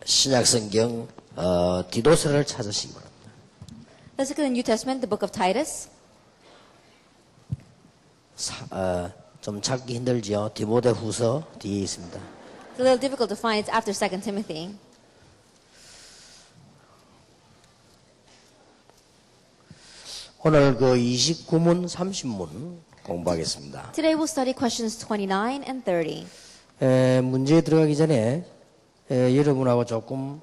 신약성경 디도서를 찾으시기 바랍니다. Let's look at the New Testament, the book of Titus. 좀 찾기 힘들지요. 디모데후서 뒤에 있습니다. It's a little difficult to find. It's after 2 Timothy. 오늘 그 29문, 30문 공부하겠습니다. Today we'll study questions 29 and 30. 문제에 들어가기 전에 여러분하고 조금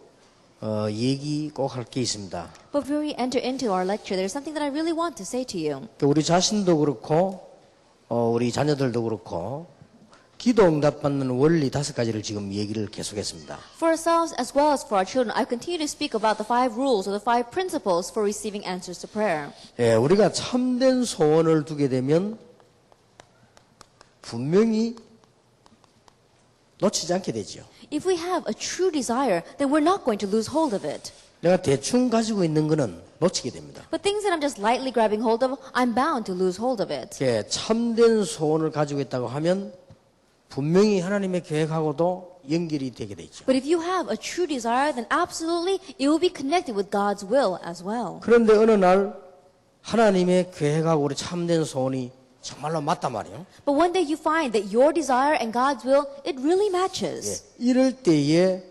얘기 꼭 할 게 있습니다. But before we enter into our lecture, there's something that I really want to say to you. 우리 자신도 그렇고 우리 자녀들도 그렇고 기도 응답받는 원리 5가지를 지금 얘기를 계속했습니다. For ourselves as well as for our children, I continue to speak about the 5 rules or the 5 principles for receiving answers to prayer. 우리가 참된 소원을 두게 되면 분명히 놓치지 않게 되지요. If we have a true desire, then we're not going to lose hold of it. 내가 대충 가지고 있는 거는 놓치게 됩니다. But things that I'm just lightly grabbing hold of, I'm bound to lose hold of it. 참된 소원을 가지고 있다고 하면 분명히 하나님의 계획하고도 연결이 되게 돼 있죠. But if you have a true desire, then absolutely it will be connected with God's will as well. 그런데 어느 날 하나님의 계획하고 우리 참된 소원이 정말로 맞단 말이에요. But one day you find that your desire and God's will, it really matches. 이럴 때에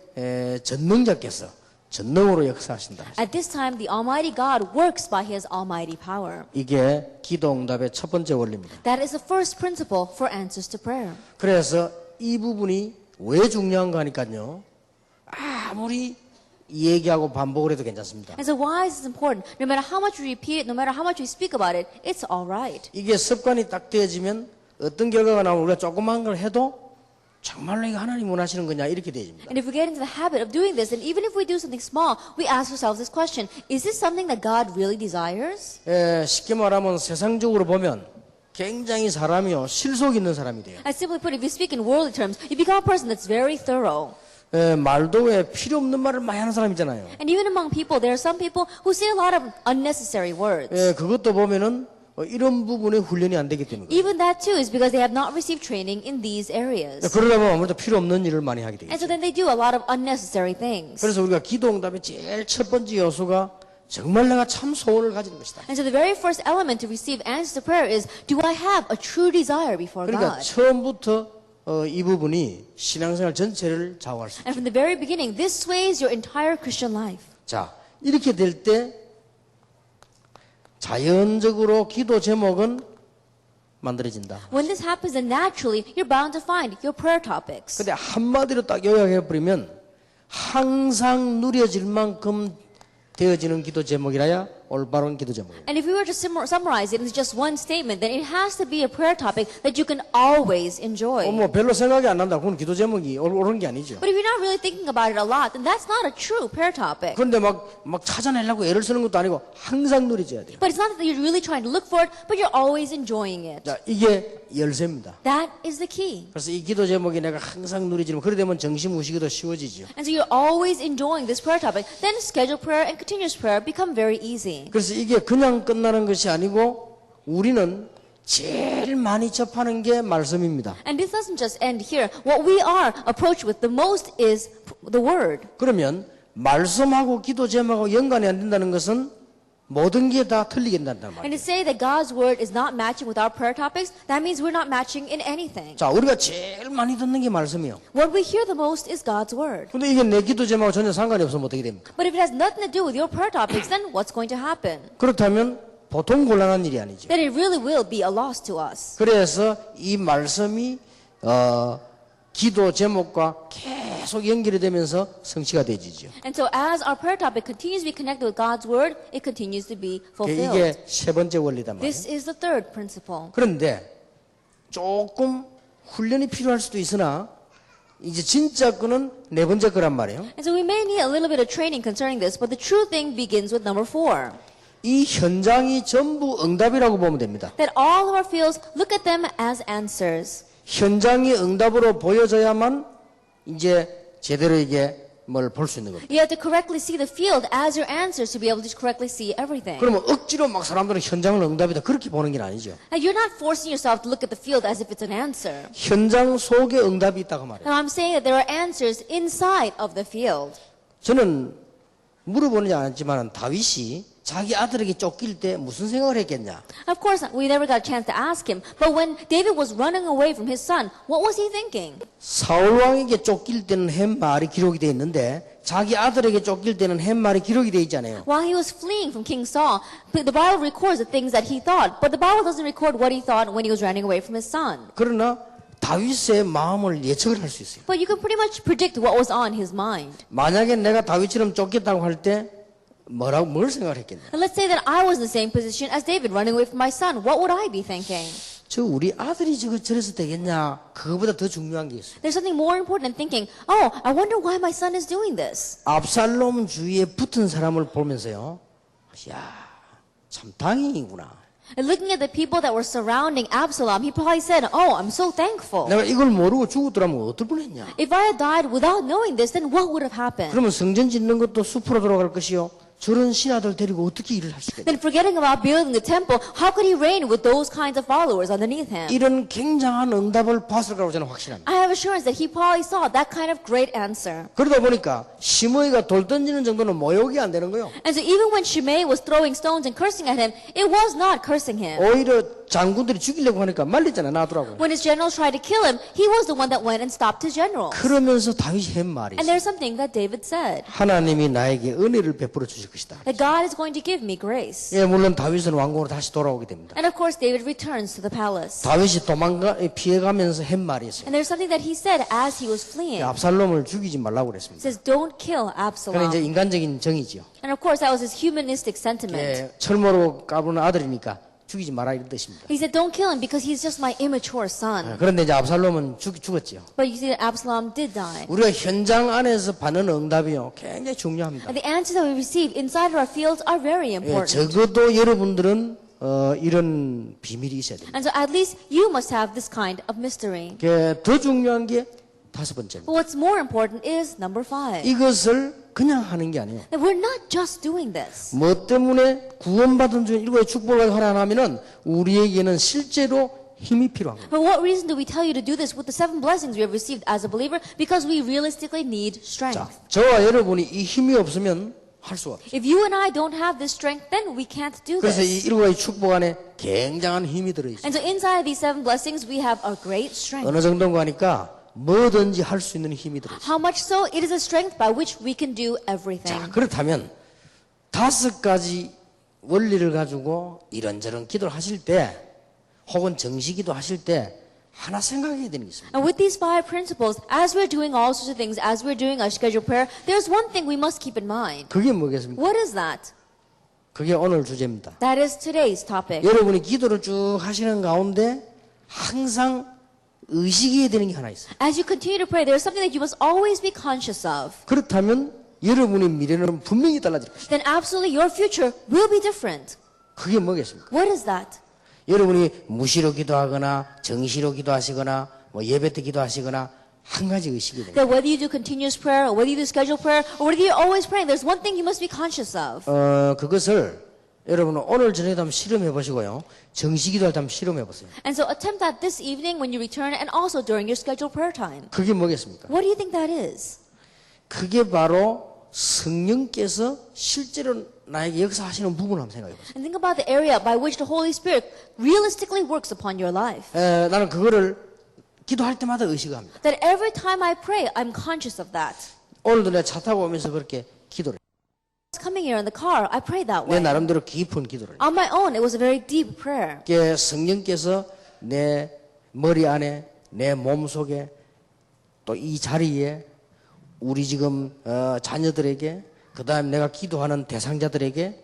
전능자께서 전능으로 역사하신다. At this time, the Almighty God works by His almighty power. 이게 기도 응답의 첫 번째 원리입니다. That is the first principle for answers to prayer. 그래서 이 부분이 왜 중요한가 하니까요. 아무리 얘기하고 반복을 해도 괜찮습니다. And so why is this important? No matter how much we repeat it, no matter how much we speak about it, it's all right. 이게 습관이 딱 되어지면 어떤 결과가 나오면 우리가 조그만 걸 해도 정말로 이거 하나님 원하시는 거냐 이렇게 되어집니다. And if we get into the habit of doing this, and even if we do something small, we ask ourselves this question: is this something that God really desires? 쉽게 말하면 세상적으로 보면 굉장히 사람이요 실속 있는 사람이 돼요. And simply put, if you speak in worldly terms, you become a person that's very thorough. 말도 왜 필요 없는 말을 많이 하는 사람 있잖아요. And even among people, there are some people who say a lot of unnecessary words. 그것도 보면은 이런 부분에 훈련이 안 되기 때문에. Even that too is because they have not received training in these areas. 그러다 보면 아무래도 필요 없는 일을 많이 하게 되겠죠. And so then they do a lot of unnecessary things. 그래서 우리가 기도 응답의 제일 첫 번째 요소가 정말 내가 참 소원을 가지는 것이다. And so the very first element to receive answers to prayer is, do I have a true desire before 그러니까 God? 처음부터 이 부분이 신앙생활 전체를 좌우할 수 있죠. And from the very beginning, this sways your entire Christian life. 자, 이렇게 될 때 자연적으로 기도 제목은 만들어진다. When this happens, then naturally, you're bound to find your prayer topics. 근데 한마디로 딱 요약해버리면 항상 누려질 만큼 되어지는 기도 제목이라야 올바른 기도 제목이에요. And if we were to summarize it in just one statement, then it has to be a prayer topic that you can always enjoy. 뭐 별로 생각이 안 난다. 그건 기도 제목이 옳은 게 아니죠. But if you're not really thinking about it a lot, then that's not a true prayer topic. 그런데 막 찾아내려고 애를 쓰는 것도 아니고 항상 누려져야 돼요. But it's not that you're really trying to look for it, but you're always enjoying it. 자, 이게 열쇠입니다. That is the key. 그래서 이 기도 제목이 내가 항상 누리지면 그래 되면 정신무시기도 쉬워지죠. And so you're always enjoying this prayer topic. Then scheduled prayer and continuous prayer become very easy. 그래서 이게 그냥 끝나는 것이 아니고 우리는 제일 많이 접하는 게 말씀입니다. And this doesn't just end here. What we are approached with the most is the word. 그러면 말씀하고 기도 제목하고 연관이 안 된다는 것은 모든 게 다 틀리게 된다는 And 말이에요. to say that God's word is not matching with our prayer topics, that means we're not matching in anything. 자, 우리가 제일 많이 듣는 게 말씀이에요. What we hear the most is God's word. 근데 이게 내 기도 제목하고 전혀 상관이 없으면 어떻게 됩니까? But if it has nothing to do with your prayer topics, then what's going to happen? 그렇다면 보통 곤란한 일이 아니죠. Then it really will be a loss to us. 그래서 이 말씀이 기도 제목과 계속 연결이 되면서 성취가 되지죠. And so as our prayer topic continues to be connected with God's word, it continues to be fulfilled. 이게 세 번째 원리단 This 말이에요. is the third principle. 그런데 조금 훈련이 필요할 수도 있으나 이제 진짜 거는 네 번째 거란 말이에요. And so we may need a little bit of training concerning this, but the true thing begins with number 4. 이 현장이 전부 응답이라고 보면 됩니다. That all of our fields, look at them as answers. 현장이 응답으로 보여져야만 이제 제대로 이게 뭘 볼 수 있는 겁니다. You have to correctly see the field as your answers to be able to correctly see everything. 그러면 억지로 막 사람들은 현장을 응답이다 그렇게 보는 게 아니죠. Now, you're not forcing yourself to look at the field as if it's an answer. 현장 속에 응답이 있다고 말해요. Now, I'm saying that there are answers inside of the field. 저는 물어보는지 않았지만 다윗이 자기 아들에게 쫓길 때 무슨 생각을 했겠냐? Of course, we never got a chance to ask him. But when David was running away from his son, what was he thinking? 사울 왕에게 쫓길 때는 팻말이 기록이 되어 있는데 자기 아들에게 쫓길 때는 팻말이 기록이 되어 있잖아요. While he was fleeing from King Saul, the Bible records the things that he thought. But the Bible doesn't record what he thought when he was running away from his son. 그러나 다윗의 마음을 예측을 할 수 있어요. But you can pretty much predict what was on his mind. 만약에 내가 다윗처럼 쫓겼다고 할 때 뭘 생각을 했겠냐? And let's say that I was in the same position as David, running away from my son. What would I be thinking? 저 우리 아들이 저래서 되겠냐? 그거보다 더 중요한 게 있어요. There's something more important than thinking, oh, I wonder why my son is doing this. 압살롬 주위에 붙은 사람을 보면서요. 야, 참 다행이구나. And looking at the people that were surrounding Absalom, he probably said, oh, I'm so thankful. 내가 이걸 모르고 죽었더라면 어떨 뻔했냐? If I had died without knowing this, then what would have happened? 그러면 성전 짓는 것도 숲으로 돌아갈 것이요. 저런 신하들 데리고 어떻게 일을 할 수 있겠냐? Then forgetting about building the temple, how could he reign with those kinds of followers underneath him? 이런 굉장한 응답을 봤을 거라고 저는 확신합니다. I have assurance that he probably saw that kind of great answer. 그러다 보니까 시므이가 돌 던지는 정도는 모욕이 안 되는 거예요. And so even when Shimei was throwing stones and cursing at him, it was not cursing him. 오히려 장군들이 죽이려고 하니까 말렸잖아요. 놔두라고. When his generals tried to kill him, he was the one that went and stopped his generals. 그러면서 다윗이 한 말이 And 있어요. there's something that David said, 하나님이 나에게 은혜를 베풀어 주실 것이다. that God is going to give me grace. 예, 물론 다윗은 왕궁으로 다시 돌아오게 됩니다. And of course, David returns to the palace. 다윗이 피해가면서 한 말이 있어요. And there's something that he said as he was fleeing. 압살롬을 죽이지 말라고 He 그랬습니다. says, don't kill 그건 Absalom. 이제 인간적인 정의지요. And of course, that was his humanistic sentiment. 예, 철모로 까부는 아들이니까 죽이지 마라 이런 뜻입니다. He said, don't kill him because he's just my immature son. 그런데 이제 압살롬은 죽었지요. But you see that Absalom did die. 우리가 현장 안에서 받는 응답이요 굉장히 중요합니다. And the answers that we receive inside of our fields are very 예, important. 적어도 여러분들은 이런 비밀이 있어야 됩니다. And so at least you must have this kind of mystery. 더 중요한 게 다섯 번째입니다. But what's more important is number 5. 이것을 그냥 하는 게 아니에요. That we're not just doing this. 뭐 때문에 구원받은 중 일곱의 축복을 하나 하면은 우리에게는 실제로 힘이 필요한 거예요. But what reason do we tell you to do this with the 7 blessings we have received as a believer? Because we realistically need 자, strength. 저와 여러분이 이 힘이 없으면 할 수가 없어요. If you and I don't have this strength, then we can't do 그래서 this. 이 일곱의 축복 안에 굉장한 힘이 들어있어요. And so inside of these 7 blessings, we have a great strength. 어느 정도인가 하니까 뭐든지 할 수 있는 힘이 들어있어요. How much so? It is a strength by which we can do everything. 자, 그렇다면 5가지 원리를 가지고 이런저런 기도를 하실 때 혹은 정시기도 하실 때 하나 생각해야 되는 게 있습니다. And with these 5 principles, as we're doing all sorts of things, as we're doing our scheduled prayer, there's one thing we must keep in mind. 그게 뭐겠습니까? What is that? 그게 오늘 주제입니다. That is today's topic. 여러분이 기도를 쭉 하시는 가운데 항상 의식해야 되는 게 하나 있어요. As you continue to pray, there's something that you must always be conscious of. 그렇다면 여러분의 미래는 분명히 달라질 것입니다. Then absolutely your future will be different. 그게 뭐겠습니까? What is that? 여러분이 무시로 기도하거나 정시로 기도하시거나 뭐 예배 때 기도하시거나 한 가지 의식이 됩니다. That whether you do continuous prayer, or whether you do scheduled prayer, or whether you're always praying, there's one thing you must be conscious of. 그것을 여러분은 오늘 저녁에도 한번 실험해 보시고요. 정시기도 할 때 한번 실험해 보세요. And so attempt that this evening when you return and also during your scheduled prayer time. 그게 뭐겠습니까? What do you think that is? 그게 바로 성령께서 실제로 나에게 역사하시는 부분을 한번 생각해 보세요. And think about the area by which the Holy Spirit realistically works upon your life. 나는 그거를 기도할 때마다 의식합니다. That every time I pray, I'm conscious of that. 오늘도 내가 차 타고 오면서 그렇게 기도를 해요. Coming here in the car, I prayed that 내 way. 나름대로 깊은 기도를 해요. On my own, it was a very deep prayer. 그게 성령께서 내 머리 안에 내 몸 속에 또 이 자리에 우리 지금 자녀들에게 그다음 내가 기도하는 대상자들에게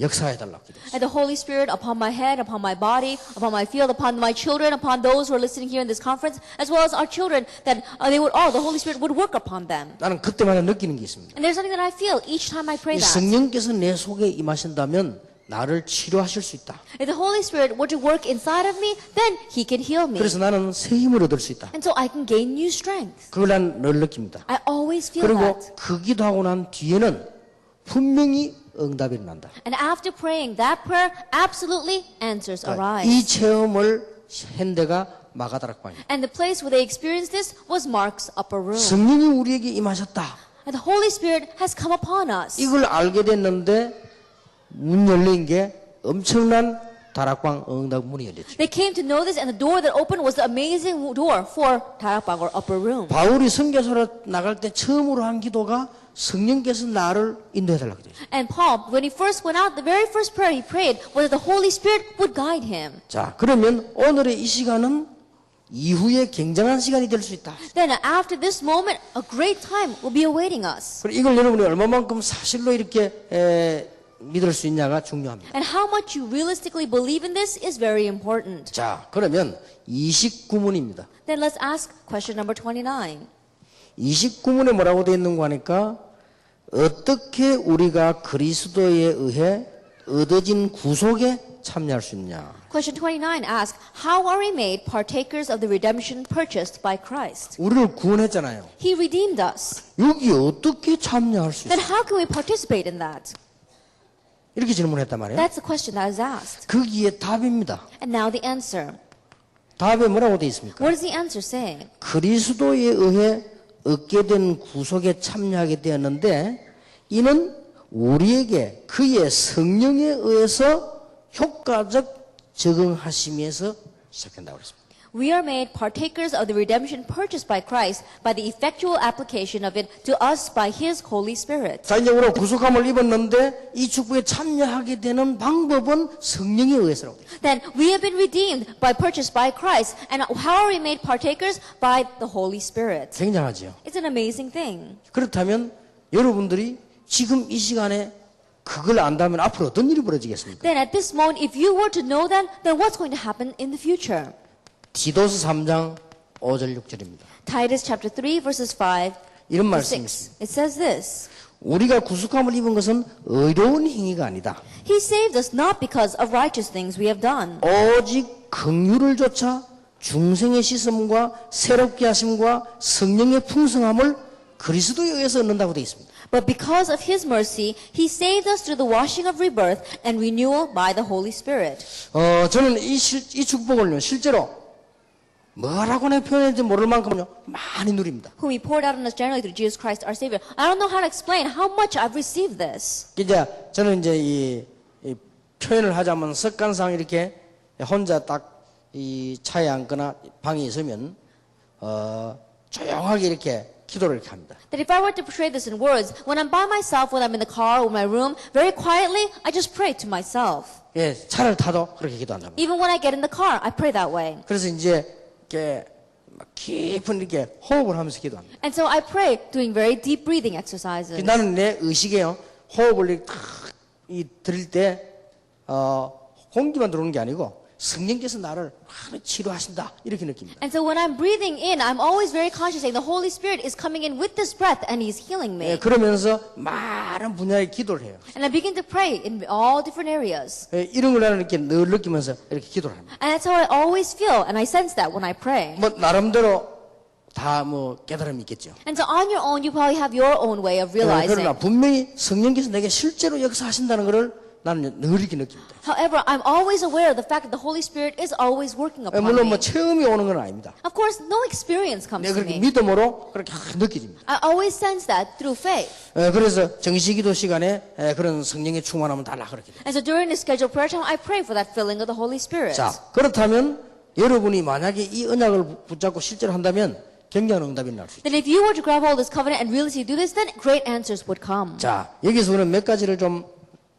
역사해 달라고 기도했어요. And the Holy Spirit upon my head, upon my body, upon my field, upon my children, upon those who are listening here in this conference, as well as our children, that the Holy Spirit would work upon them. 나는 그때마다 느끼는 게 있습니다. And there's something that I feel each time I pray 이 that. 성령께서 내 속에 임하신다면 나를 치료하실 수 있다. If the Holy Spirit were to work inside of me, then He can heal me. 그래서 나는 새 힘을 얻을 수 있다. And so I can gain new strength. 그걸 난 늘 느낍니다. I always feel 그리고 that. 그 기도하고 난 뒤에는 분명히 응답이 일어난다. And after praying that prayer, absolutely answers 이 arise. 체험을 한 데가 마가다락방입니다. And the place where they experienced this was Mark's upper room. 성령이 우리에게 임하셨다. And the Holy Spirit has come upon us. 이걸 알게 됐는데 문 열린 게 엄청난 다락방 응답 문이 열렸죠. They came to know this, and the door that opened was the amazing door for Tarakbang or upper room. 바울이 선교사로 나갈 때 처음으로 한 기도가 성령께서 나를 인도해달라고 그래요. And Paul, when he first went out, the very first prayer he prayed was that the Holy Spirit would guide him. 자, 그러면 오늘의 이 시간은 이후에 굉장한 시간이 될 수 있다. Then after this moment, a great time will be awaiting us. 그리고 이걸 여러분이 얼마만큼 사실로 이렇게 믿을 수 있냐가 중요합니다. And how much you realistically believe in this is very important. 자, 그러면 29문입니다. Then let's ask question number 29. 29문에 뭐라고 되어 있는 거 하니까 어떻게 우리가 그리스도에 의해 얻어진 구속에 참여할 수 있냐. Question 29 asks, how are we made partakers of the redemption purchased by Christ? 우리를 구원했잖아요. He redeemed us. 여기 어떻게 참여할 수 Then 있어요? how can we participate in that? 이렇게 질문했단 말이에요. That's the question that is asked. 거기에 답입니다. And now the answer. 답에 뭐라고 되어 있습니까? What does the answer say? 그리스도에 의해 얻게 된 구속에 참여하게 되었는데 이는 우리에게 그의 성령에 의해서 효과적 적응하심에서 시작된다고 그랬습니다. We are made partakers of the redemption purchased by Christ by the effectual application of it to us by His Holy Spirit. 자, 이제 우리가 구속함을 입었는데 이 축복에 참여하게 되는 방법은 성령에 의해서라고 돼요. Then we have been redeemed by purchase by Christ. And how are we made partakers? By the Holy Spirit. 굉장하죠. It's an amazing thing. 그렇다면 여러분들이 지금 이 시간에 그걸 안다면 앞으로 어떤 일이 벌어지겠습니까? Then at this moment, if you were to know that, then what's going to happen in the future? 디도스 3장 5절 6절입니다. Titus chapter 3 verses 5 이런 to 말씀이 6. 있습니다. It says this. 우리가 구속함을 입은 것은 의로운 행위가 아니다. He saved us not because of righteous things we have done, 오직 긍휼을 좇아 중생의 씻음과 새롭게 하심과 성령의 풍성함을 그리스도에 의해서 얻는다고 되어 있습니다. but because of His mercy, He saved us through the washing of rebirth and renewal by the Holy Spirit. 저는 이 축복을요, 실제로 뭐라고 내가 표현했는지 모를 만큼요, 많이 누립니다. Whom He poured out on us generally through Jesus Christ our Savior. I don't know how to explain how much I've received this. 이제 저는 이제 이 표현을 하자면 습관상 이렇게 혼자 딱 이 차에 앉거나 방에 있으면 조용하게 이렇게 기도를 이렇게 합니다. That if I were to portray this in words, when I'm by myself, when I'm in the car or my room, very quietly, I just pray to myself. 예, 차를 타도 그렇게 기도한답니다. Even when I get in the car, I pray that way. 그래서 이제 이렇게 막 깊은 이렇게 호흡을 하면서 기도합니다. And so I pray doing very deep breathing exercises. 나는 내 의식에요, 호흡을 이렇게 탁 들일 때 공기만 들어오는 게 아니고 성령께서 나를 치료하신다 이렇게 느낍니다. And so when I'm breathing in, I'm always very conscious saying the Holy Spirit is coming in with this breath and He's healing me. 예, 그러면서 많은 분야의 기도를 해요. And I begin to pray in all different areas. 예, 이런 걸 나는 이렇게 늘 느끼면서 이렇게 기도를 합니다. And that's how I always feel, and I sense that when I pray. 뭐 나름대로 다 뭐 깨달음이 있겠죠. And so on your own, you probably have your own way of realizing. 그러나 분명히 성령께서 내게 실제로 역사하신다는 것을 나는 늘 이렇게 느낍니다. However, I'm always aware of the fact that the Holy Spirit is always working upon 물론 me. 뭐 체험이 오는 건 아닙니다. Of course, no experience comes 내가 to 그렇게 me. 믿음으로 그렇게 느껴집니다. I always sense that through faith. 그래서 정시기도 시간에 그런 성령의 충만함을 달라 그렇게 돼요. And so during the scheduled prayer time, I pray for that filling of the Holy Spirit. 자, 그렇다면 여러분이 만약에 이 언약을 붙잡고 실제로 한다면 굉장한 응답이 날 수 있죠. Then if you were to grab hold of this covenant and really do this, then great answers would come. 자, 여기서 우리는 몇 가지를 좀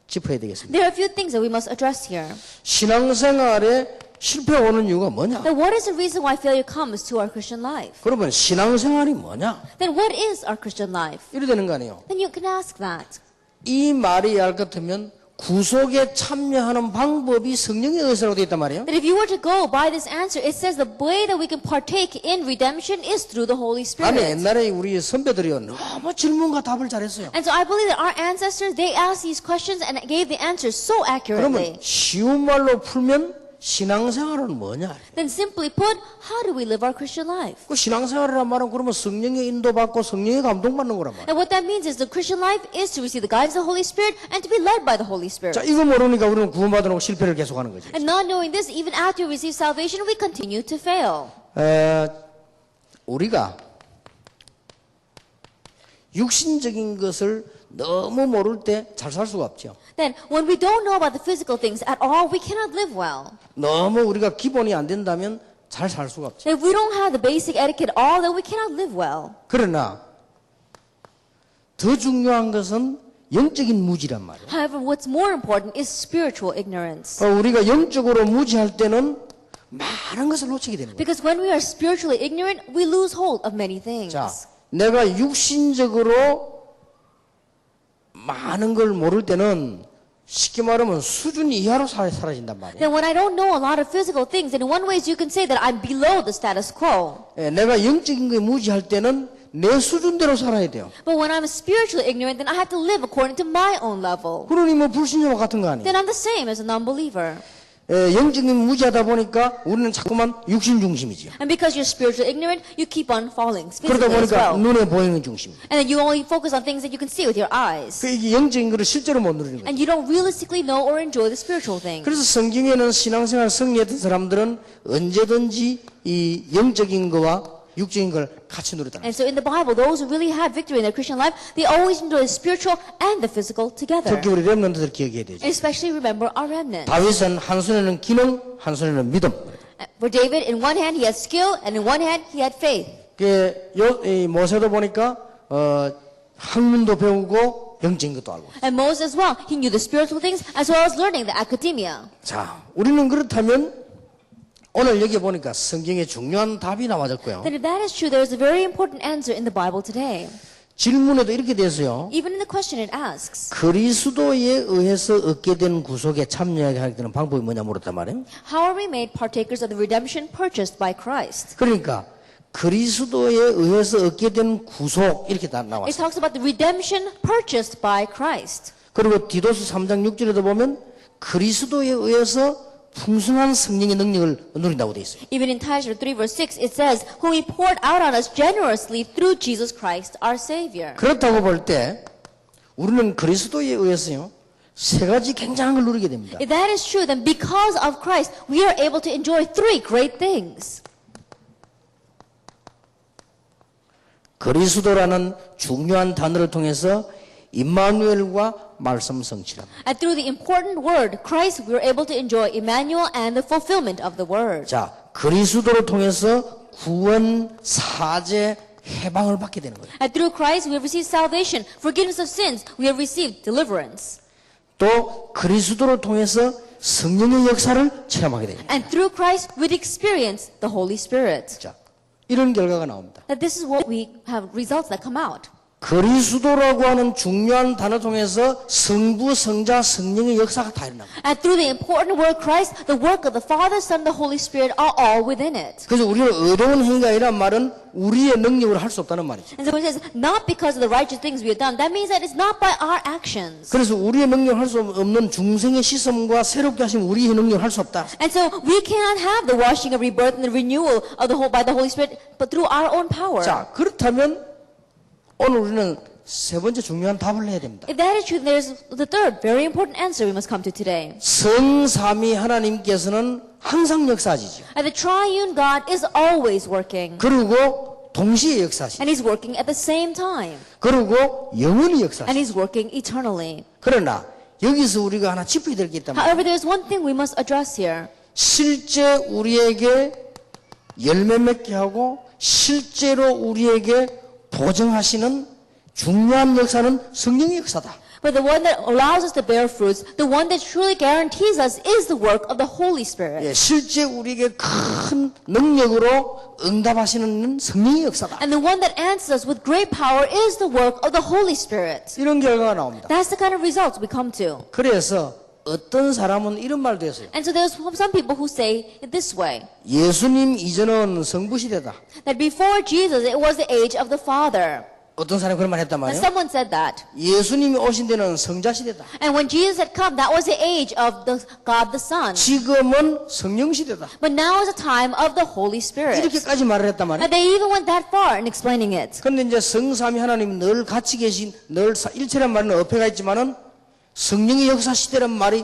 짚어야 되겠습니다. There are a few things that we must address here. 신앙생활에 실패가 오는 이유가 뭐냐? Then what is the reason why failure comes to our Christian life? 그러면 신앙생활이 뭐냐? Then what is our Christian life? 이래 되는 거 아니에요. Then you can ask that. 이 말이 알 것 같으면 구속에 참여하는 방법이 성령에 의해서라고 되어 있단 말이에요. That if you were to go by this answer, it says the way that we can partake in redemption is through the Holy 아니, Spirit. 옛날에 우리 선배들이요, 너무 질문과 답을 잘했어요. And so I believe that our ancestors, they asked these questions and gave the answers so accurately. 그러면 쉬운 말로 풀면 신앙생활은 뭐냐? Then simply put, how do we live our Christian life? 그 신앙생활이란 말은 그러면 성령의 인도받고 성령의 감동받는 거란 말이에요. And what that means is the Christian life is to receive the guidance of the Holy Spirit and to be led by the Holy Spirit. 자, 이거 모르니까 우리는 구원받으려고 실패를 계속하는 거죠. And not knowing this, even after we receive salvation, we continue to fail. 우리가 육신적인 것을 너무 모를 때 잘 살 수가 없죠. Then when we don't know about the physical things at all, we cannot live well. 너무 우리가 기본이 안 된다면 잘 살 수가 없죠. If we don't have the basic etiquette at all, then we cannot live well. 그러나 더 중요한 것은 영적인 무지란 말이에요. However, what's more important is spiritual ignorance. 우리가 영적으로 무지할 때는 많은 것을 놓치게 되는 거예요. Because when we are spiritually ignorant, we lose hold of many things. 자, 내가 육신적으로 많은 걸 모를 때는 쉽게 말하면 수준 이하로 사라진단 말이에요. Then when I don't know a lot of physical things, in one way you can say that I'm below the status quo. 예, 내가 영적인 거에 무지할 때는 내 수준대로 살아야 돼요. But when I'm spiritually ignorant, then I have to live according to my own level. 그러니 뭐 불신자와 같은 거 아니에요. Then I'm the same as a non-believer. 예, 영적인 무지하다 보니까 우리는 자꾸만 육신 중심이죠. And because you're spiritually ignorant, you keep on falling 그러다 physically as 보니까 well. 눈에 보이는 중심이에요. And then you only focus on things that you can see with your eyes. 이게 영적인 거를 실제로 못 누리는 거예요. And you don't realistically know or enjoy the spiritual things. 그래서 성경에는 신앙생활 승리했던 사람들은 언제든지 이 영적인 거와 육적인 걸 같이 누렸다. And so in the Bible, those who really have victory in their Christian life, they always enjoy the spiritual and the physical together. 특히 우리 렘넌트들 기억해야 되죠. Especially remember our remnant. 다윗은 한 손에는 기능, 한 손에는 믿음. For David, in one hand he had skill, and in one hand he had faith. 이 모세도 보니까 학문도 배우고 영적인 것도 알고. And Moses as well, he knew the spiritual things as well as learning the academia. 자, 우리는 그렇다면 오늘 여기 보니까 성경에 중요한 답이 나와졌고요. Then if that is true, there is a very important answer in the Bible today. 질문에도 이렇게 돼서요. Even in the question it asks, 그리스도에 의해서 얻게 된 구속에 참여하게 되는 방법이 뭐냐 물었단 말이에요. how are we made partakers of the redemption purchased by Christ? 그러니까 그리스도에 의해서 얻게 된 구속 이렇게 다 It 나왔어요. talks about the redemption purchased by Christ. 그리고 디도스 3장 6절에도 보면 그리스도에 의해서 풍성한 성령의 능력을 누린다고 돼 있어요. Even in Titus 3 verse 6, it says, whom he poured out on us generously through Jesus Christ our Savior. 그렇다고 볼 때 우리는 그리스도에 의해서요 세 가지 굉장한 걸 누리게 됩니다. If that is true, then because of Christ, we are able to enjoy three great things. 그리스도라는 중요한 단어를 통해서 임마누엘과 말씀 성취랍니다. And through the important word, Christ, we are able to enjoy Emmanuel and the fulfillment of the word. 자, 그리스도를 통해서 구원, 사죄, 해방을 받게 되는 거예요. And through Christ, we have received salvation, forgiveness of sins, we have received deliverance. 또 그리스도를 통해서 성령의 역사를 체험하게 됩니다. And through Christ, we'd experience the Holy Spirit. 자, 이런 결과가 나옵니다. That this is what we have results that come out. 그리스도라고 하는 중요한 단어 통해서 성부, 성자, 성령의 역사가 다 일어납니다. And through the important word Christ, the work of the Father, Son, and the Holy Spirit are all within it. 그래서 우리는 의로운 행위가 아니란 말은 우리의 능력으로 할 수 없다는 말이죠. And so it says, not because of the righteous things we have done. That means that it's not by our actions. 그래서 우리의 능력을 할 수 없는 중생의 시험과 새롭게 하신 우리의 능력을 할 수 없다. And so we cannot have the washing of rebirth and the renewal of the whole by the Holy Spirit, but through our own power. 자, 그렇다면 오늘 우리는 세 번째 중요한 답을 해야 됩니다. If that is true, then there's the third very important answer we must come to today. 성삼위 하나님께서는 항상 역사하시죠. And the triune God is always working. 그리고 동시에 역사하시죠. And He's working at the same time. 그리고 영원히 And 역사하시죠. He's working eternally. 그러나 여기서 우리가 하나 짚어야 될 게 있단 말이에요. However, there's one thing we must address here. 실제 우리에게 열매 맺게 하고 실제로 우리에게 보증하시는 중요한 역사는 성령의 역사다. But the one that allows us to bear fruits, the one that truly guarantees us, is the work of the Holy Spirit. 예, 실제 우리에게 큰 능력으로 응답하시는 성령의 역사다. And the one that answers us with great power is the work of the Holy Spirit. 이런 결과가 나옵니다. That's the kind of results we come to. 그래서 어떤 사람은 이런 말도 했어요. And so there's some people who say it this way, 예수님 이전은 성부 시대다. that before Jesus, it was the age of the Father. 어떤 사람이 그런 말 했단 And 말이에요. someone said that. 예수님이 오신 데는 성자 시대다. And when Jesus had come, that was the age of the God the Son. 지금은 성령 시대다. But now is the time of the Holy Spirit. 이렇게까지 말을 했단 말이에요. And they even went that far in explaining it. 그런데 이제 성삼위 하나님 늘 같이 계신 늘 일체란 말은 어폐가 있지만은 성령의 역사 시대란 말이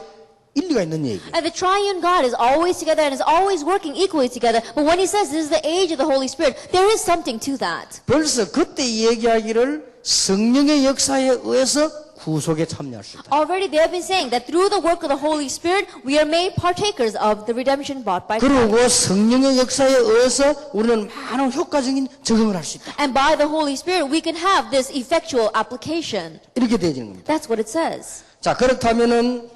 일리가 있는 얘기예요. And the triune God is always together and is always working equally together. But when he says this is the age of the Holy Spirit, there is something to that. 벌써 그때 얘기하기를 성령의 역사에 의해서 구속에 참여할 수 있다. Already they have been saying that through the work of the Holy Spirit, we are made partakers of the redemption brought by Christ. 그리고 성령의 역사에 의해서 우리는 많은 효과적인 적응을 할 수 있다. And by the Holy Spirit, we can have this effectual application. 이렇게 되어지는 겁니다. That's what it says. 자, 그렇다면은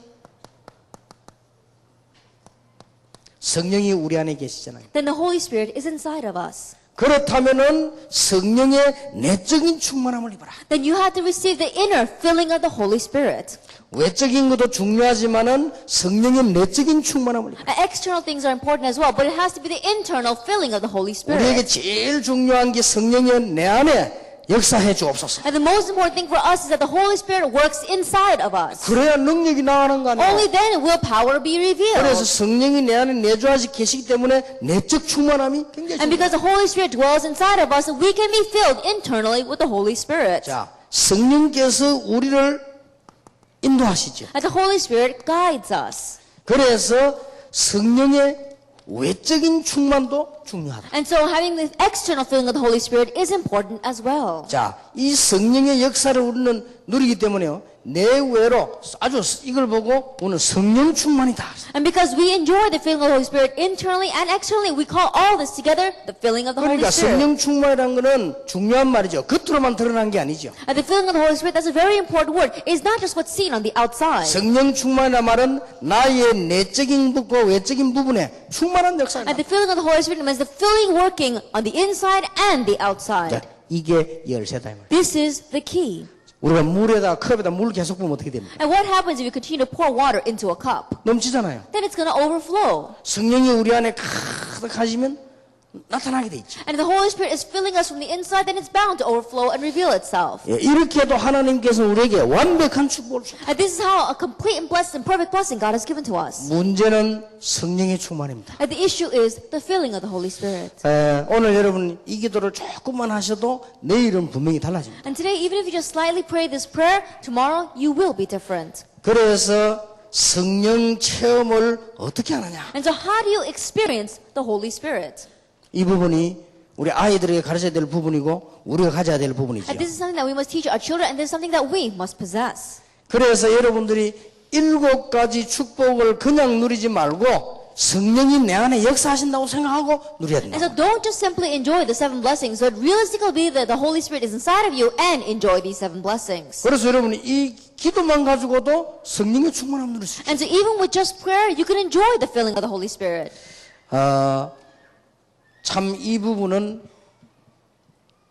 성령이 우리 안에 계시잖아요. Then the Holy Spirit is inside of us. 그렇다면은 성령의 내적인 충만함을 입어라. Then you have to receive the inner filling of the Holy Spirit. 외적인 것도 중요하지만은 성령의 내적인 충만함을 입어라. External things are important as well, but it has to be the internal filling of the Holy 우리에게 Spirit. 제일 중요한 게 성령이 내 안에 역사해 주옵소서. And the most important thing for us is that the Holy Spirit works inside of us. 그래야 능력이 나가는 거 아니에요. Only then will power be 그래서 revealed. 성령이 내 안에 내주하시 계시기 때문에 내적 충만함이 굉장히 And 중요해요. because the Holy Spirit dwells inside of us, we can be filled internally with the Holy Spirit. 자, 성령께서 우리를 인도하시죠. And the Holy Spirit guides us. 그래서 성령의 외적인 충만도 중요하다. And so having the external filling of the Holy Spirit is important as well. 자, 이 성령의 역사를 우리는 누리기 때문에요. 내외로 아주 이걸 보고 오늘 성령 충만이다. And because we enjoy the filling of the Holy Spirit internally and externally, we call all this together the filling of the Holy 그러니까 Spirit. 성령 충만이라는 것은 중요한 말이죠. 겉으로만 드러난 게 아니죠. And the filling of the Holy Spirit, that's a very important word. It's not just what's seen on the outside. 성령 충만이라는 말은 나의 내적인 부분과 외적인 부분에 충만한 역사다. And the filling of the Holy Spirit means the filling working on the inside and the outside. 자, 이게 열쇠다 이 말이에요. This is the key. 우리가 물에다 컵에다 물 계속 부으면 어떻게 됩니까? And what happens if you continue to pour water into a cup? 넘치잖아요. Then it's going to overflow. 성령이 우리 안에 가득하시면 나타나게 돼 있죠. And if the Holy Spirit is filling us from the inside, then it's bound to overflow and reveal itself. 예, 이렇게 해도 하나님께서 우리에게 완벽한 축복을 주셨다. And this is how a complete and blessed and perfect blessing God has given to us. 문제는 성령의 충만입니다. And the issue is the filling of the Holy Spirit. 오늘 여러분 이 기도를 조금만 하셔도 내일은 분명히 달라집니다. And today, even if you just slightly pray this prayer, tomorrow you will be different. 그래서 성령 체험을 어떻게 하느냐? And so how do you experience the Holy Spirit? 이 부분이 우리 아이들에게 가르쳐야 될 부분이고 우리가 가져야 될 부분이죠. And this is something that we must teach our children, and this is something that we must possess. 그래서 여러분들이 7가지 축복을 그냥 누리지 말고 성령이 내 안에 역사하신다고 생각하고 누려야 And so 된다. don't just simply enjoy the 7 blessings, but realistically believe that the Holy Spirit is inside of you and enjoy these 7 blessings. 그래서 여러분이 이 기도만 가지고도 성령의 충만함을 누릴 수 있어요. And so even with just prayer, you can enjoy the filling of the Holy Spirit. 참 이 부분은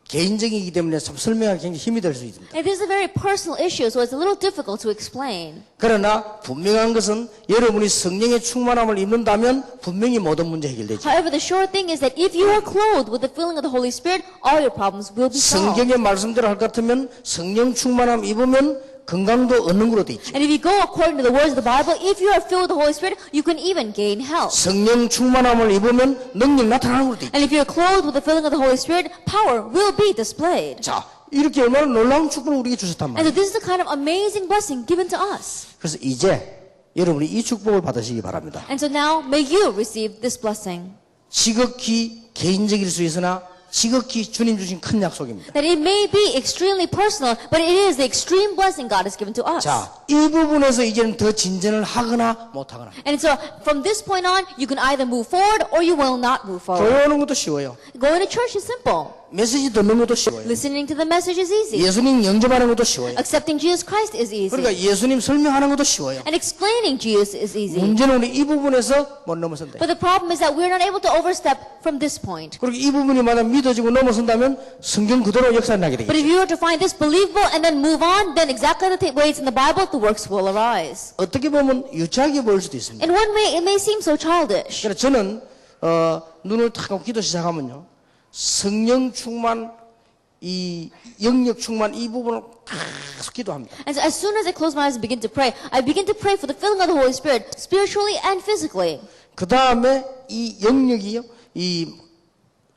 개인적이기 때문에 참 설명하기 굉장히 힘이 될 수 있습니다. And this is a very personal issue, so it's a little difficult to explain. 그러나 분명한 것은 여러분이 성령의 충만함을 입는다면 분명히 모든 문제 해결되죠. However, the sure thing is that if you are clothed with the filling of the Holy Spirit, all your problems will be solved. 성경의 말씀대로 할 것 같으면 성령 충만함 입으면 건강도 얻는 걸로 돼 있죠. And if you go according to the words of the Bible, if you are filled with the Holy Spirit, you can even gain health. 성령 충만함을 입으면 능력 나타나는 걸로 돼 있죠. And if you're clothed with the filling of the Holy Spirit, power will be displayed. 자, 이렇게 얼마나 놀라운 축복을 우리에게 주셨단 And so 말이에요. this is the kind of amazing blessing given to us. 그래서 이제 여러분이 이 축복을 받으시기 바랍니다. And so now, may you receive this blessing. 지극히 개인적일 수 있으나 지극히 주님 주신 큰 약속입니다. That it may be extremely personal, but it is the extreme blessing God has given to us. 자, 이 부분에서 이제는 더 진전을 하거나 못하거나. And so from this point on, you can either move forward or you will not move forward. 교회 오는 것도 쉬워요. Going to church is simple. 메시지 듣는 것도 쉬워요. Listening to the message is easy. 예수님 영접하는 것도 쉬워요. Accepting Jesus Christ is easy. 그러니까 예수님 설명하는 것도 쉬워요. And explaining Jesus is easy. 문제는 우리 이 부분에서 못 넘어선다. But the problem is that we're not able to overstep from this point. 그리고 이 부분이 만약 믿어지고 넘어선다면 성경 그대로 역사 나게 But if 되겠죠. you were to find this believable and then move on, then exactly the way it's in the Bible, the works will arise. 어떻게 보면 유치하게 보일 수도 있습니다. In one way, it may seem so childish. 그래서 저는 눈을 탁 감고 기도 시작하면요, 성령 충만, 이 영역 충만 이 부분을 계속 기도합니다. And so as soon as I close my eyes and begin to pray, I begin to pray for the filling of the Holy Spirit, spiritually and physically. 그 다음에 이 영역이요, 이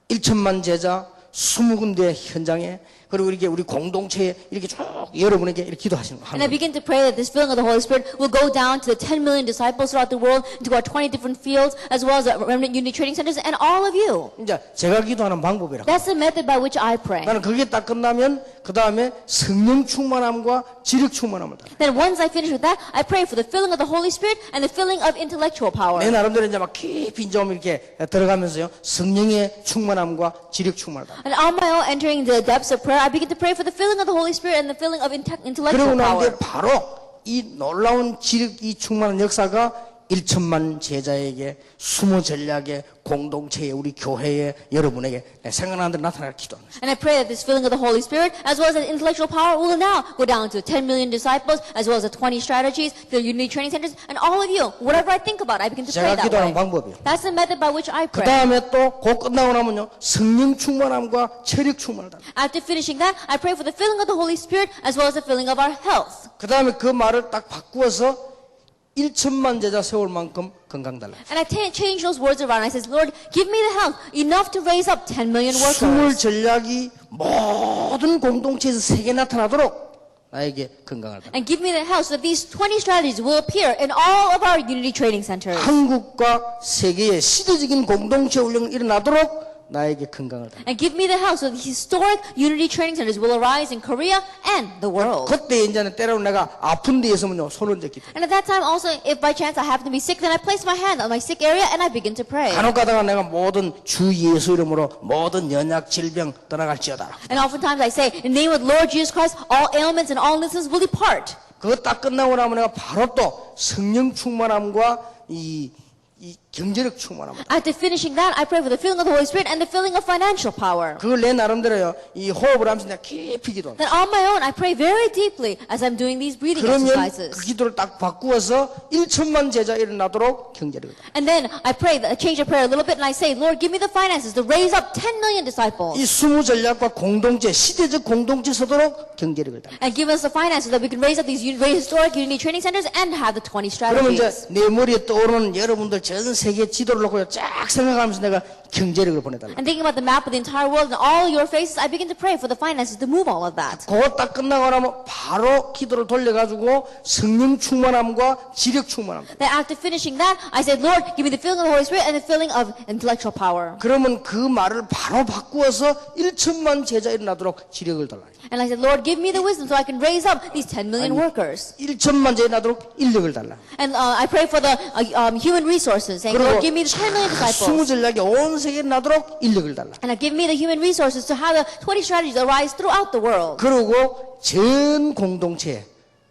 1천만 제자 20군데 현장에 그리고 이렇게 우리 공동체에 이렇게 쭉 여러분에게 이렇게 기도하시는 And I 거예요. begin to pray that this filling of the Holy Spirit will go down to the 10 million disciples throughout the world, into our 20 different fields, as well as the Remnant Unity Training Centers, and all of you. 이제 제가 기도하는 방법이라. That's the method by which I pray. 나는 그게 딱 끝나면 그 다음에 성령 충만함과 지력 충만함을 다. Then once I finish with that, I pray for the filling of the Holy Spirit and the filling of intellectual power. 내 나름대로 이제 막 깊이 좀 이렇게 들어가면서요 성령의 충만함과 지력 충만을 다. And on my own, entering the depths of prayer, I begin to pray for the filling of the Holy Spirit and the filling of 그러고 intellectual 난 power. 이제 바로 이 놀라운 지력 이 충만한 역사가 1천만 제자에게 수모 전략에 공동체에 우리 교회에 여러분에게 생각나는 대로 나타나길 기도합니다. And I pray that this filling of the Holy Spirit, as well as the intellectual power, will now go down to 10 million disciples, as well as the 20 strategies, the Unity Training Centers, and all of you. Whatever I think about, I begin to pray 제가 that 기도하는 way. 방법이요. That's the method by which I 그 pray. 다음에 또 곧 끝나고 나면요 성령 충만함과 체력 충만을 다. After finishing that, I pray for the filling of the Holy Spirit, as well as the filling of our health. 그 다음에 그 말을 딱 바꾸어서 1천만 제자 세울 만큼 건강 달라. And I change those words around. I says, Lord, give me the health enough to raise up 10 million 스물 workers. 전략이 모든 공동체에서 세계 나타나도록 나에게 건강을 달라. And give me the health so that these 20 strategies will appear in all of our Unity Training Centers. 한국과 세계의 시대적인 공동체 훈련이 일어나도록 나에게 건강을 달라. And give me the health so that historic Unity Training Centers will arise in Korea and the world. 그때 이제는 때로는 내가 아픈 데 있으면요 손을 얹기. And at that time also, if by chance I happen to be sick, then I place my hand on my sick area and I begin to pray. 간혹 가다가 내가 모든 주 예수 이름으로 모든 연약 질병 떠나갈지어다. And oftentimes I say, in the name of the Lord Jesus Christ, all ailments and all illnesses will depart. 그거 딱 끝나고 나면 내가 바로 또 성령 충만함과 이 경제력 충만함. After finishing that, I pray for the filling of the Holy Spirit and the filling of financial power. 그걸 내 나름대로요 이 호흡을 하면서 내가 깊이 기도합니다. Then on my own, I pray very deeply as I'm doing these breathing 그러면 exercises. 그 기도를 딱 바꾸어서 1천만 제자 일어나도록 경제력을 다. And then I pray, I change the prayer a little bit and I say, Lord, give me the finances to raise up 10 million disciples. 이 수무 전략과 공동체 시대적 공동체 서도록 경제력을 다. And give us the finances that we can raise up these historic Unity Training Centers and have the 20 그러면 strategies. 이제 내 머리에 떠오르는 여러분들 전 세계 지도를 놓고 쫙 생각하면서 내가 경제력을 보내달라. And thinking about the map of the entire world and all your faces, I begin to pray for the finances to move all of that. 그거 딱 끝나고 나면 바로 기도를 돌려가지고 성령 충만함과 지력 충만함. Then after finishing that, I said, Lord, give me the filling of the Holy Spirit and the filling of intellectual power. 그러면 그 말을 바로 바꾸어서 1천만 제자 일어나도록 지력을 달라. And I said, Lord, give me the wisdom so I can raise up these 10 million workers. 1천만 제자 일어나도록 인력을 달라. And I pray for the human resources, saying, Lord, give me the 10 million 수무 disciples. 전략이 온 세계에 나도록 인력을 달라. And give me the human resources to have the 20 strategies arise throughout the world. 그리고 전 공동체에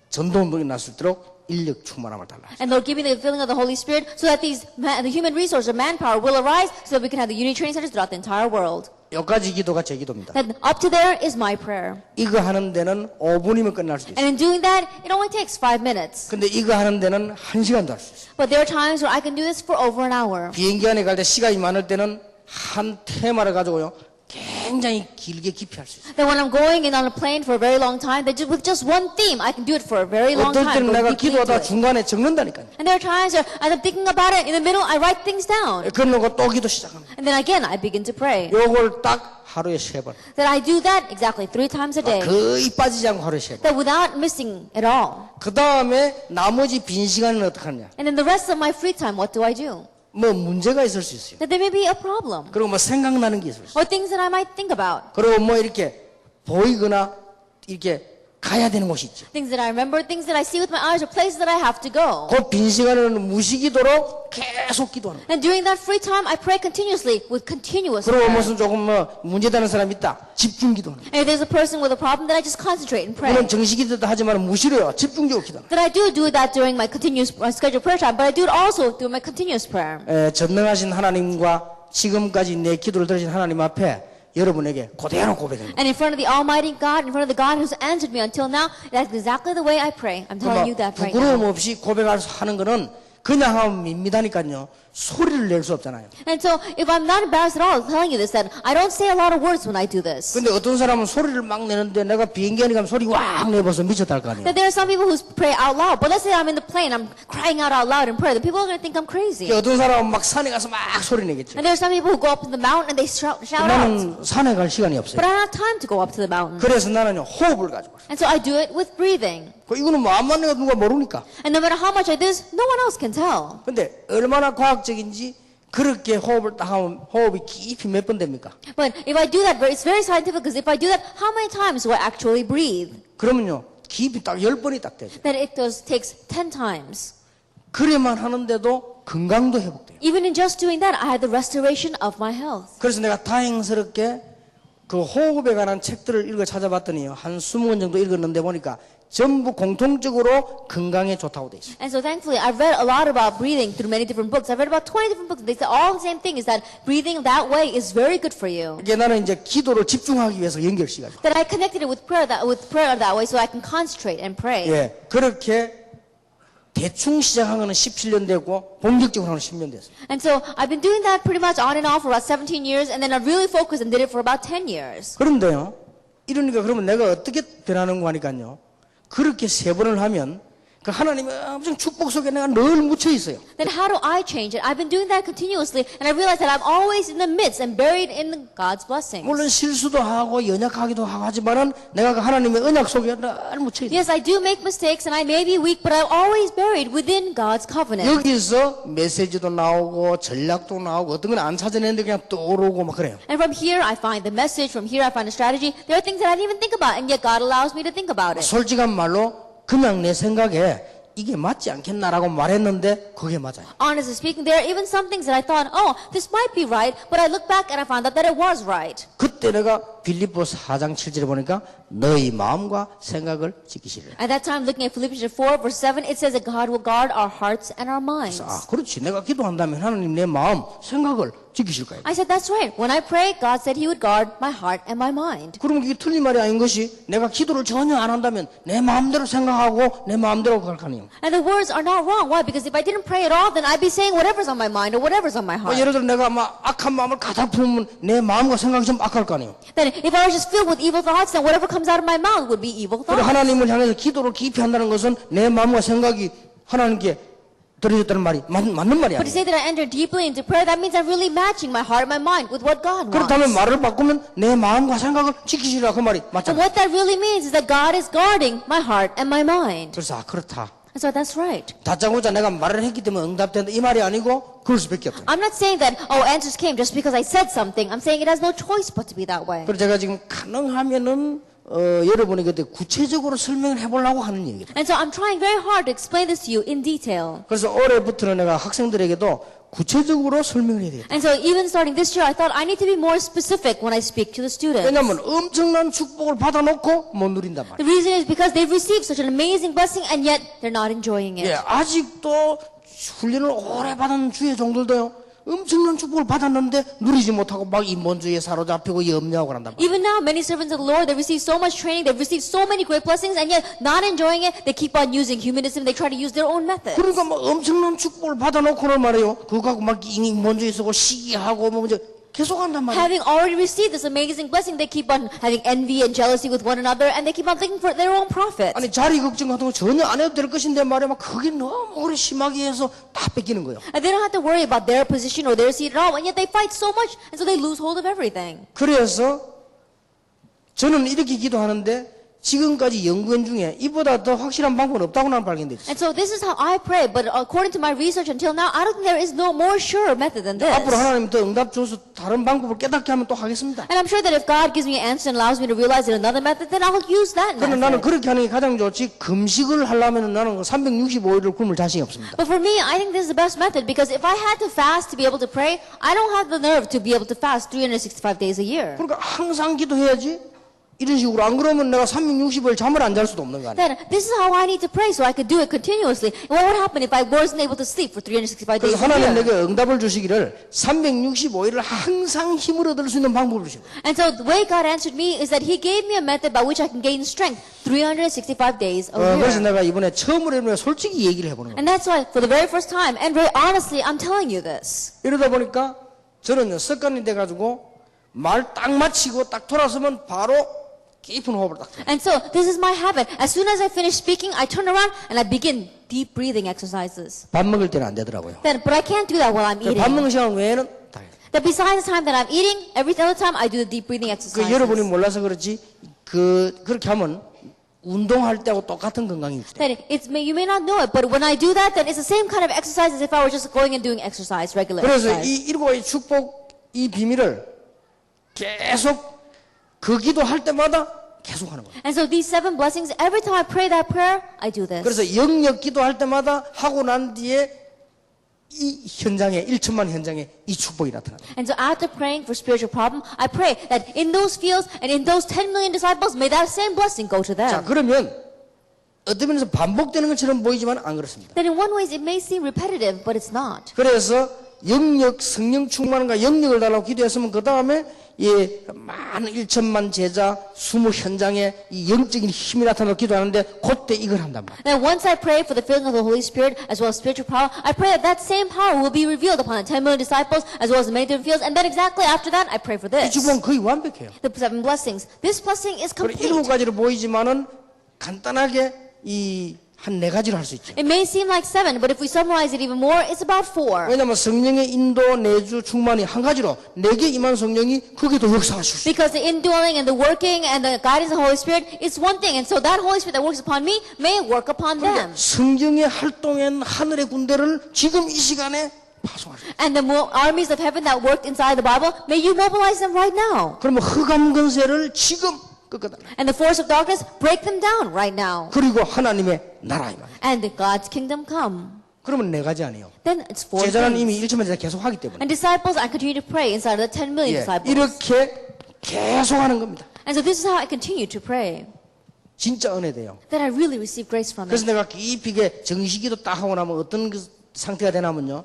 전도운동이 났을 때록 인력 충만함을 달라. And Lord, give me the filling of the Holy Spirit so that the human resource or manpower will arise so that we can have the Unity Training Centers throughout the entire world. 여기까지 기도가 제 기도입니다. And up to there is my prayer. 이거 하는 데는 5분이면 끝날 수도 있어요. And in doing that, it only takes 5 minutes. 근데 이거 하는 데는 1시간도 할 수 있어요. But there are times where I can do this for over an hour. 비행기 안에 갈 때 시간이 많을 때는 한 테마를 가지고요. 굉장히 길게 깊이 할 수 있어요. Then when I'm going in on a plane for a very long time, that with just one theme, I can do it for a very long 어떨 time. 때는 go 내가 deeply into 기도하다 it. 중간에 적는다니까요. And there are times where as I'm thinking about it, in the middle, I write things down. 그러고 또 기도 시작합니다. And then again, I begin to pray. 요걸 딱 하루에 3번. That I do that exactly 3 times a day. 거의 빠지지 않고 하루에 3번. That without missing at all. 그 다음에 나머지 빈 시간은 어떻게 하냐? And then the rest of my free time, what do I do? 뭐 문제가 있을 수 있어요. That there may be a problem. 그리고 뭐 생각나는 게 있을 수 있어요. Or things that I might think about. 그리고 뭐 이렇게 보이거나 이렇게 가야 되는 곳이 있죠. Things that I remember, things that I see with my eyes, or places that I have to go. 그 빈 시간에는 무시기도로 계속 기도하는 거예요. And during that free time, I pray continuously with continuous 그리고 prayer. 무슨 조금 뭐 문제되는 사람이 있다. 집중 기도하는 거예요. And if there's a person with a problem, then I just concentrate and pray. 물론 정식기도도 하지만 무시로요. 집중적으로 기도하는 That I do that during my continuous scheduled prayer time, but I do it also through my continuous prayer. 거예요. 전능하신 하나님과 지금까지 내 기도를 들으신 하나님 앞에 여러분에게 그대로 고백하는 거예요. And in front of the Almighty God, in front of the God who's answered me until now, that's exactly the way I pray. I'm telling you that right 부끄러움 now. 없이 고백하는 거는 그냥 하면 밋밋하니까요. 소리를 낼 수 없잖아요. And so, if I'm not embarrassed at all telling you this, that I don't say a lot of words when I do this. 근데 어떤 사람은 소리를 막 내는데 내가 비행기 안에 가면 소리 왁 내버서 미쳤다 할 거 아니에요. That there are some people who pray out loud, but let's say I'm in the plane, I'm crying out loud in prayer, the people are going to think I'm crazy. 어떤 사람은 막 산에 가서 막 소리 내겠죠. And there are some people who go up to the mountain and they shout out. 나는 산에 갈 시간이 없어요. But I don't have time to go up to the mountain. 그래서 나는요 호흡을 가지고 있어요. And so I do it with breathing. 이거는 뭐 안 맞는 거 누가 모르니까. And no matter how much I do this, no one else can tell. 근데 얼마나 과학적인지 그렇게 호흡을 딱 하면 호흡이 깊이 몇 번 됩니까? But if I do that, it's very scientific because if I do that, how many times do I actually breathe? 그러면요 깊이 딱 10번이 딱 되죠. That it takes 10 times. 그래만 하는데도 건강도 회복돼요. Even in just doing that, I had the restoration of my health. 그래서 내가 다행스럽게 그 호흡에 관한 책들을 읽어 찾아봤더니요 한 20권 정도 읽었는데 보니까 전부 공통적으로 건강에 좋다고 돼 있어요. And so thankfully, I've read a lot about breathing through many different books. I've read about 20 different books. They say all the same thing is that breathing that way is very good for you. 이게 나는 이제 기도를 집중하기 위해서 연결시가지고. That I connected it with prayer that way so I can concentrate and pray. 예, 그렇게 대충 시작한 거는 17년 되고 본격적으로 하는 10년 됐어요. And so I've been doing that pretty much on and off for about 17 years, and then I really focused and did it for about 10 years. 그런데요, 이러니까 그러면 내가 어떻게 변하는 거 하니까요. 그렇게 3번을 하면 그 하나님의 엄청 축복 속에 내가 늘 묻혀 있어요. Then how do I change it? I've been doing that continuously, and I realize that I'm always in the midst and buried in God's blessings. 물론 실수도 하고 연약하기도 하고 하지만은 내가 그 하나님의 언약 속에 늘 묻혀 있어요. Yes, I do make mistakes, and I may be weak, but I'm always buried within God's covenant. 여기서 메시지도 나오고 전략도 나오고 어떤 건 안 찾아내는데 그냥 떠오르고 막 그래요. And from here, I find the message. From here, I find a strategy. There are things that I didn't even think about, and yet God allows me to think about it. 솔직한 말로 그냥 내 생각에 이게 맞지 않겠나라고 말했는데 그게 맞아요. Honestly speaking, there are even some things that I thought, oh, this might be right, but I look back and I found out that it was right. 그때 내가 빌립보 4장 7절에 보니까 너희 마음과 생각을 지키시리라. At that time, looking at Philippians 4, verse 7, it says that God will guard our hearts and our minds. 아, 그렇지. 내가 기도한다면 하나님 내 마음, 생각을 지키실 거예요. I said, that's right. When I pray, God said He would guard my heart and my mind. 그러면 이게 틀린 말이 아닌 것이 내가 기도를 전혀 안 한다면 내 마음대로 생각하고 내 마음대로 갈 거 아니에요. And the words are not wrong. Why? Because if I didn't pray at all, then I'd be saying whatever's on my mind or whatever's on my heart. 예를 들어 내가 막 악한 마음을 가득 품으면 내 마음과 생각이 좀 악할 거 아니에요. Then if I was just filled with evil thoughts, then whatever comes out of my mouth would be evil 그리고 thoughts. 하나님을 향해서 기도를 깊이 한다는 것은 내 마음과 생각이 하나님께 드려졌다는 말이 맞는 말이 But to 아니에요. say that I enter deeply into prayer, that means I'm really matching my heart and my mind with what God wants. 그렇다면 말을 바꾸면 내 마음과 생각을 지키시라 그 말이 And 맞잖아요. what that really means is that God is guarding my heart and my mind. 그래서 아 그렇다. And so that's right. 다짜고짜 내가 말을 했기 때문에 응답된다 이 말이 아니고 그럴 수밖에 없어요. I'm not saying that, oh, answers came just because I said something. I'm saying it has no choice but to be that way. 그래서 제가 지금 가능하면은 여러분에게 구체적으로 설명을 해보려고 하는 얘기예요. And so I'm trying very hard to explain this to you in detail. 그래서 올해부터는 내가 학생들에게도 구체적으로 설명을 해야 되겠다. And so even starting this year, I thought I need to be more specific when I speak to the students. 왜냐하면 엄청난 축복을 받아놓고 못 누린단 말이에요. The reason is because they've received such an amazing blessing and yet they're not enjoying it. 예, 아직도 훈련을 오래 받은 주의 종들도요. 엄청난 축복을 받았는데 누리지 못하고 막 인본주의에 사로잡히고 염려하고 그런단 말이에요. Even now, many servants of the Lord, they've received so much training, they've received so many great blessings, and yet not enjoying it, they keep on using humanism, they try to use their own methods. 그러니까 막 엄청난 축복을 받아놓고는 말이에요. 그거 갖고 막 인본주의 쓰고 시기하고 뭐 이제 계속 한단 말이에요. Having already received this amazing blessing, they keep on having envy and jealousy with one another, and they keep on thinking for their own profit. 아니 자리 걱정 같은 거 전혀 안 해도 될 것인데 말이야 막 그게 너무 오래 심하게 해서 다 뺏기는 거예요. And they don't have to worry about their position or their seat at all, and yet they fight so much, and so they lose hold of everything. 그래서 저는 이렇게 기도하는데 지금까지 연구한 중에 이보다 더 확실한 방법은 없다고 나는 발견됐어요. And so this is how I pray, but according to my research until now, I don't think there is no more sure method than this. 앞으로 하나님 더 응답 줘서 다른 방법을 깨닫게 하면 또 하겠습니다. And I'm sure that if God gives me an answer and allows me to realize it another method, then I'll use that 그런데 나는 method. 그렇게 하는 게 가장 좋지 금식을 하려면 나는 365일을 굶을 자신이 없습니다. But for me, I think this is the best method because if I had to fast to be able to pray, I don't have the nerve to be able to fast 365 days a year. 그러니까 항상 기도해야지 이런 식으로 안 그러면 내가 360일 잠을 안 잘 수도 없는 거 아니야. Then this is how I need to pray so I could do it continuously. What would happen if I wasn't able to sleep for 365 days 그래서 a 하나님 year? 내게 응답을 주시기를 365일을 항상 힘을 얻을 수 있는 방법을 주신 거예요. And so the way God answered me is that He gave me a method by which I can gain strength 365 days a 그래서 year. 내가 이번에 처음으로 이번에 솔직히 얘기를 해보는 거예요. And that's why, for the very first time, and very honestly, I'm telling you this. 이러다 보니까 저는 습관이 돼가지고 말 딱 마치고 딱 돌아서면 바로 깊은 호흡을 딱 해요. And so this is my habit. As soon as I finish speaking, I turn around and I begin deep breathing exercises. 밥 먹을 때는 안 되더라고요. But I can't do that while I'm 밥 eating. 먹는 시간 외에는 다 해요. That besides the time that I'm eating, every other time I do the deep breathing exercises. 여러분이 몰라서 그렇지 그렇게 하면 운동할 때하고 똑같은 건강이 있어요. That you may not know it, but when I do that, then it's the same kind of exercise as if I were just going and doing exercise, regular 그래서 exercise. 이 일곱 가지 축복 이 비밀을 계속 그 기도할 때마다 계속 하는 거예요. And so these 7 blessings, every time I pray that prayer, I do this. 그래서 영역 기도할 때마다 하고 난 뒤에 이 현장에 1천만 현장에 이 축복이 나타나요. And so after praying for spiritual problem, I pray that in those fields and in those 10 million disciples, may that same blessing go to 자, them. 그러면 어떤 면에서 반복되는 것처럼 보이지만 안 그렇습니다. Then in one way, it may seem repetitive, but it's not. 그래서 영역 성령 충만과 영역을 달라고 기도했으면 그 다음에 많은 1천만 제자 20 현장에 이 영적인 힘이 나타나고 기도하는데 그때 이걸 한단 말이에요. Then once I pray for the filling of the Holy Spirit as well as spiritual power, I pray that that same power will be revealed upon the 10 million disciples as well as the many different fields. And then exactly after that, I pray for 이 this. 축복은 거의 완벽해요. The 7 blessings. This blessing is 그리고 complete. 7가지로 보이지만은 간단하게 이 한 4가지로 할 수 있죠. It may seem like 7, but if we summarize it even more, it's about 4. 왜냐하면 성령의 인도, 내주, 충만이 한 가지로 4개 임한 성령이 거기도 역사하실 수 있어요. Because the indwelling and the working and the guidance of the Holy Spirit is one thing. And so that Holy Spirit that works upon me may work upon them. 성령의 활동한 하늘의 군대를 지금 이 시간에 파송하세요. And the armies of heaven that worked inside the Bible, may you mobilize them right now. 그러면 흑암 권세를 지금 끄거든. And the force of darkness, break them down right now. 그리고 하나님의 나라 이 말이에요. And God's kingdom come. 그러면 4가지 아니에요. Then it's 4 제자는 things. 이미 1천만 제자 계속 하기 때문에 And disciples, I continue to pray inside of the 10 million disciples. 이렇게 계속 하는 겁니다. And so this is how I continue to pray. 진짜 은혜돼요. That I really receive grace from 그래서 it. 내가 깊이 정식기도 딱 하고 나면 어떤 그 상태가 되냐면요.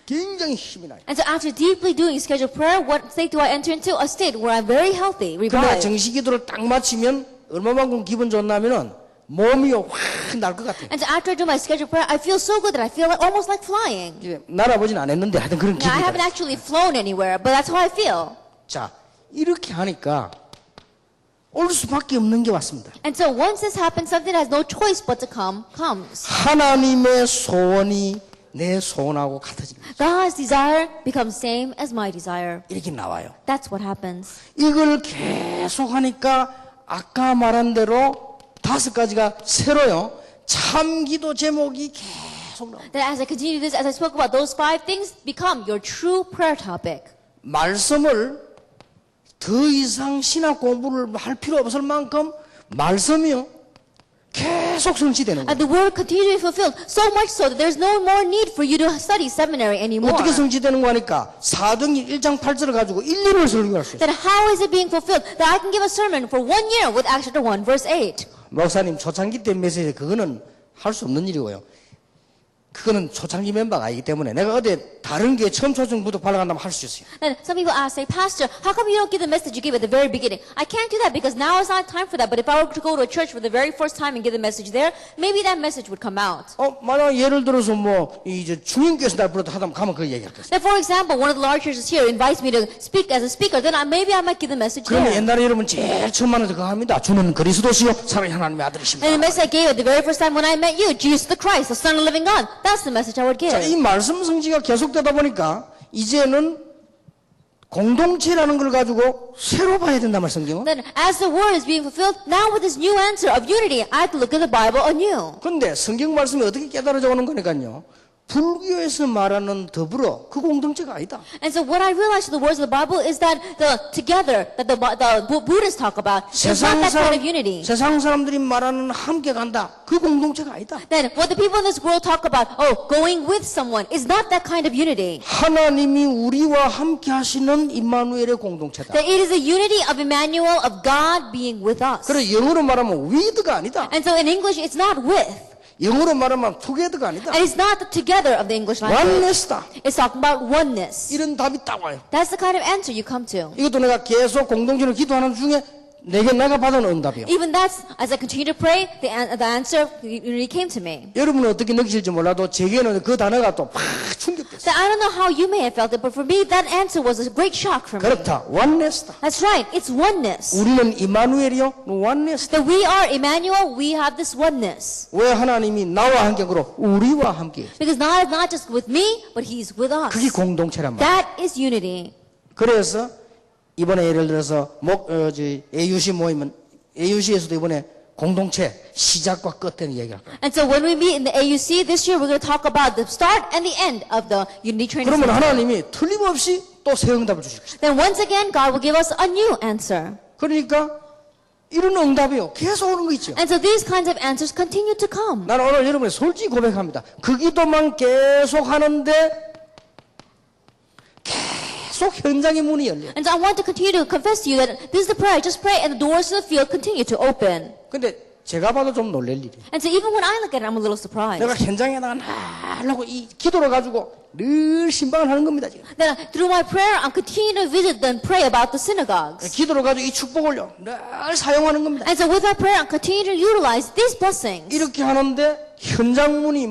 굉장히 힘이 나요. And so after deeply doing scheduled prayer, what state do I enter into? A state where I'm very healthy, 근데 revived. 정식기도를 딱 마치면 얼마만큼 기분 좋냐면은 몸이 확 날 것 같아요. And so after I do my scheduled prayer, I feel so good that I feel like, almost like flying. 이제 날아보진 않았는데 하여튼 그런 Now, I 기분이 haven't 들어요. actually flown anywhere, but that's how I feel. 자, 이렇게 하니까 올 수밖에 없는 게 왔습니다. And so once this happens, something that has no choice but to come, comes. 하나님의 소원이 내 소원하고 같아집니다. God's desire becomes same as my desire. 이렇게 나와요. That's what happens. 이걸 계속 하니까 아까 말한 대로 5가지가 새로요. 참기도 제목이 계속 나옵니다. That as I continue this, as I spoke about, those 5 things become your true prayer topic. 말씀을 더 이상 신학 공부를 할 필요 없을 만큼 말씀이요. 계속 성취되는 거예요. And the word continue to be fulfilled so much so that there's no more need for you to study seminary anymore. 어떻게 성취되는 거 하니까 사도행전 1장 8절을 가지고 1년을 설교할 수 있어요. Then how is it being fulfilled? That I can give a sermon for 1 year with Acts chapter 1 verse 8. 목사님 초창기 때 메시지 그거는 할 수 없는 일이고요. 그거는 초창기 멤버가 아니기 때문에 내가 어디 다른 게 처음 초중부터 발행한다면 할 수 있어요. Then some people ask, say, Pastor, how come you don't give the message you gave at the very beginning? I can't do that because now is not time for that. But if I were to go to a church for the very first time and give the message there, maybe that message would come out. 만약 예를 들어서 이제 중인교에서 날 불러도 하다 가면 그 얘기할겠어요. Then for example, one of the large churches here invites me to speak as a speaker, then maybe I might give the message 그러면 there. 옛날에 여러분 제일 처음 만나서 그거 합니다. 주는 그리스도시요 살아계신 하나님의 아들이십니다. And the message I gave at the very first time when I met you, Jesus the Christ, the Son of the living God, that's the message I would 자, 이 give. 말씀 성취가 계속되다 보니까 이제는 공동체라는 걸 가지고 새로 봐야 된단 말 성경은. Then as the word is being fulfilled, now with this new answer of unity, I have to look at the Bible anew. 근데 성경 말씀이 어떻게 깨달아져 오는 거니까요. 불교에서 말하는 더불어 그 공동체가 아니다. And so what I realized from the words of the Bible is that the together that the Buddhists talk about is not that kind of unity. 세상 사람들이 말하는 함께 간다. 그 공동체가 아니다. Then what the people in this world talk about, oh, going with someone, is not that kind of unity. 하나님이 우리와 함께 하시는 임마누엘의 공동체다. That it is a unity of Emmanuel, of God being with us. 그래 영어로 말하면 with가 아니다. And so in English, it's not with. 영어로 말하면 together가 아니다. And it's not the together of the English language. oneness다. It's talking about oneness. 이런 답이 딱 와요. That's the kind of answer you come to. 이것도 내가 계속 공동체를 기도하는 중에 내게 내가 받은 응답이요. Even that's, as I continue to pray, the answer really came to me. 여러분은 어떻게 느끼실지 몰라도 제게는 그 단어가 또 팍 충격됐어요. So I don't know how you may have felt it, but for me, that answer was a great shock for me. 그렇다. oneness다. That's right. It's oneness. 우리는 이마누엘이요. oneness다. That we are Emmanuel, we have this oneness. 왜 하나님이 나와 함께 그러 우리와 함께. Because God is not just with me, but He's with us. 그게 공동체란 말이야. That is unity. 그래서 이번에 예를 들어서 AUC 모임은 AUC에서도 이번에 공동체 시작과 끝에는 얘기할 거예요. And so when we meet in the AUC this year, we're going to talk about the start and the end of the unity training. 그러면 center. 하나님이 틀림없이 또 새 응답을 주실 것이다. Then once again, God will give us a new answer. 그러니까 이런 응답이요. 계속 오는 거 있죠. And so these kinds of answers continue to come. 나는 오늘 여러분에 솔직히 고백합니다. 그 기도만 계속 하는데 계속 현장의 문이 열려요. And so I want to continue to confess to you that this is the prayer. Just pray and the doors to the field continue to open. 근데 제가 봐도 좀 놀랄 일이에요. And so even when I look at it, I'm a little surprised. 내가 현장에다가 하려고 이 기도를 가지고 늘 신방을 하는 겁니다. 지금. Then through my prayer, I'm continuing to visit and pray about the synagogues. 기도를 가지고 이 축복을요. 늘 사용하는 겁니다. And so with my prayer, I'm continuing to utilize these blessings. 이렇게 하는데 현장 문이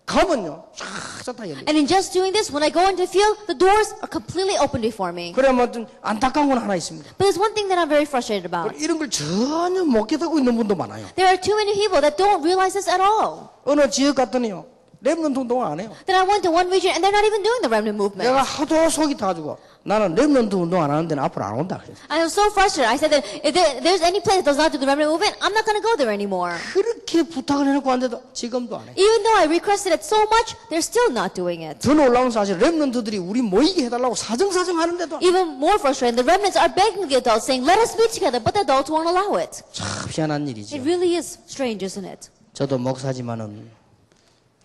가면요. 쫙 다 열려요. And in just doing this, when I go into the field, the doors are completely open before me. 그러면 좀 안타까운 건 하나 있습니다. But there's one thing that I'm very frustrated about. 이런 걸 전혀 못 깨닫고 있는 분도 많아요. There are too many people that don't realize this at all. 어느 지역 갔더니요. 렘넌트 운동을 안 해요. Then I went to one region and they're not even doing the remnant movement. 내가 하도 속이 타가지고 나는 렘넌트 운동 안 하는 데는 앞으로 안 온다 그랬어요. I was so frustrated. I said that if there's any place that does not do the remnant movement, I'm not going to go there anymore. 그렇게 부탁을 해놓고 왔는데도 지금도 안 해. Even though I requested it so much, they're still not doing it. 더 놀라운 사실 렘넌트들이 우리 모이게 해달라고 사정사정 하는데도 Even more frustrating, the remnants are begging the adults, saying, let us meet together, but the adults won't allow it. 참 희한한 일이죠. It really is strange, isn't it? 저도 목사지만은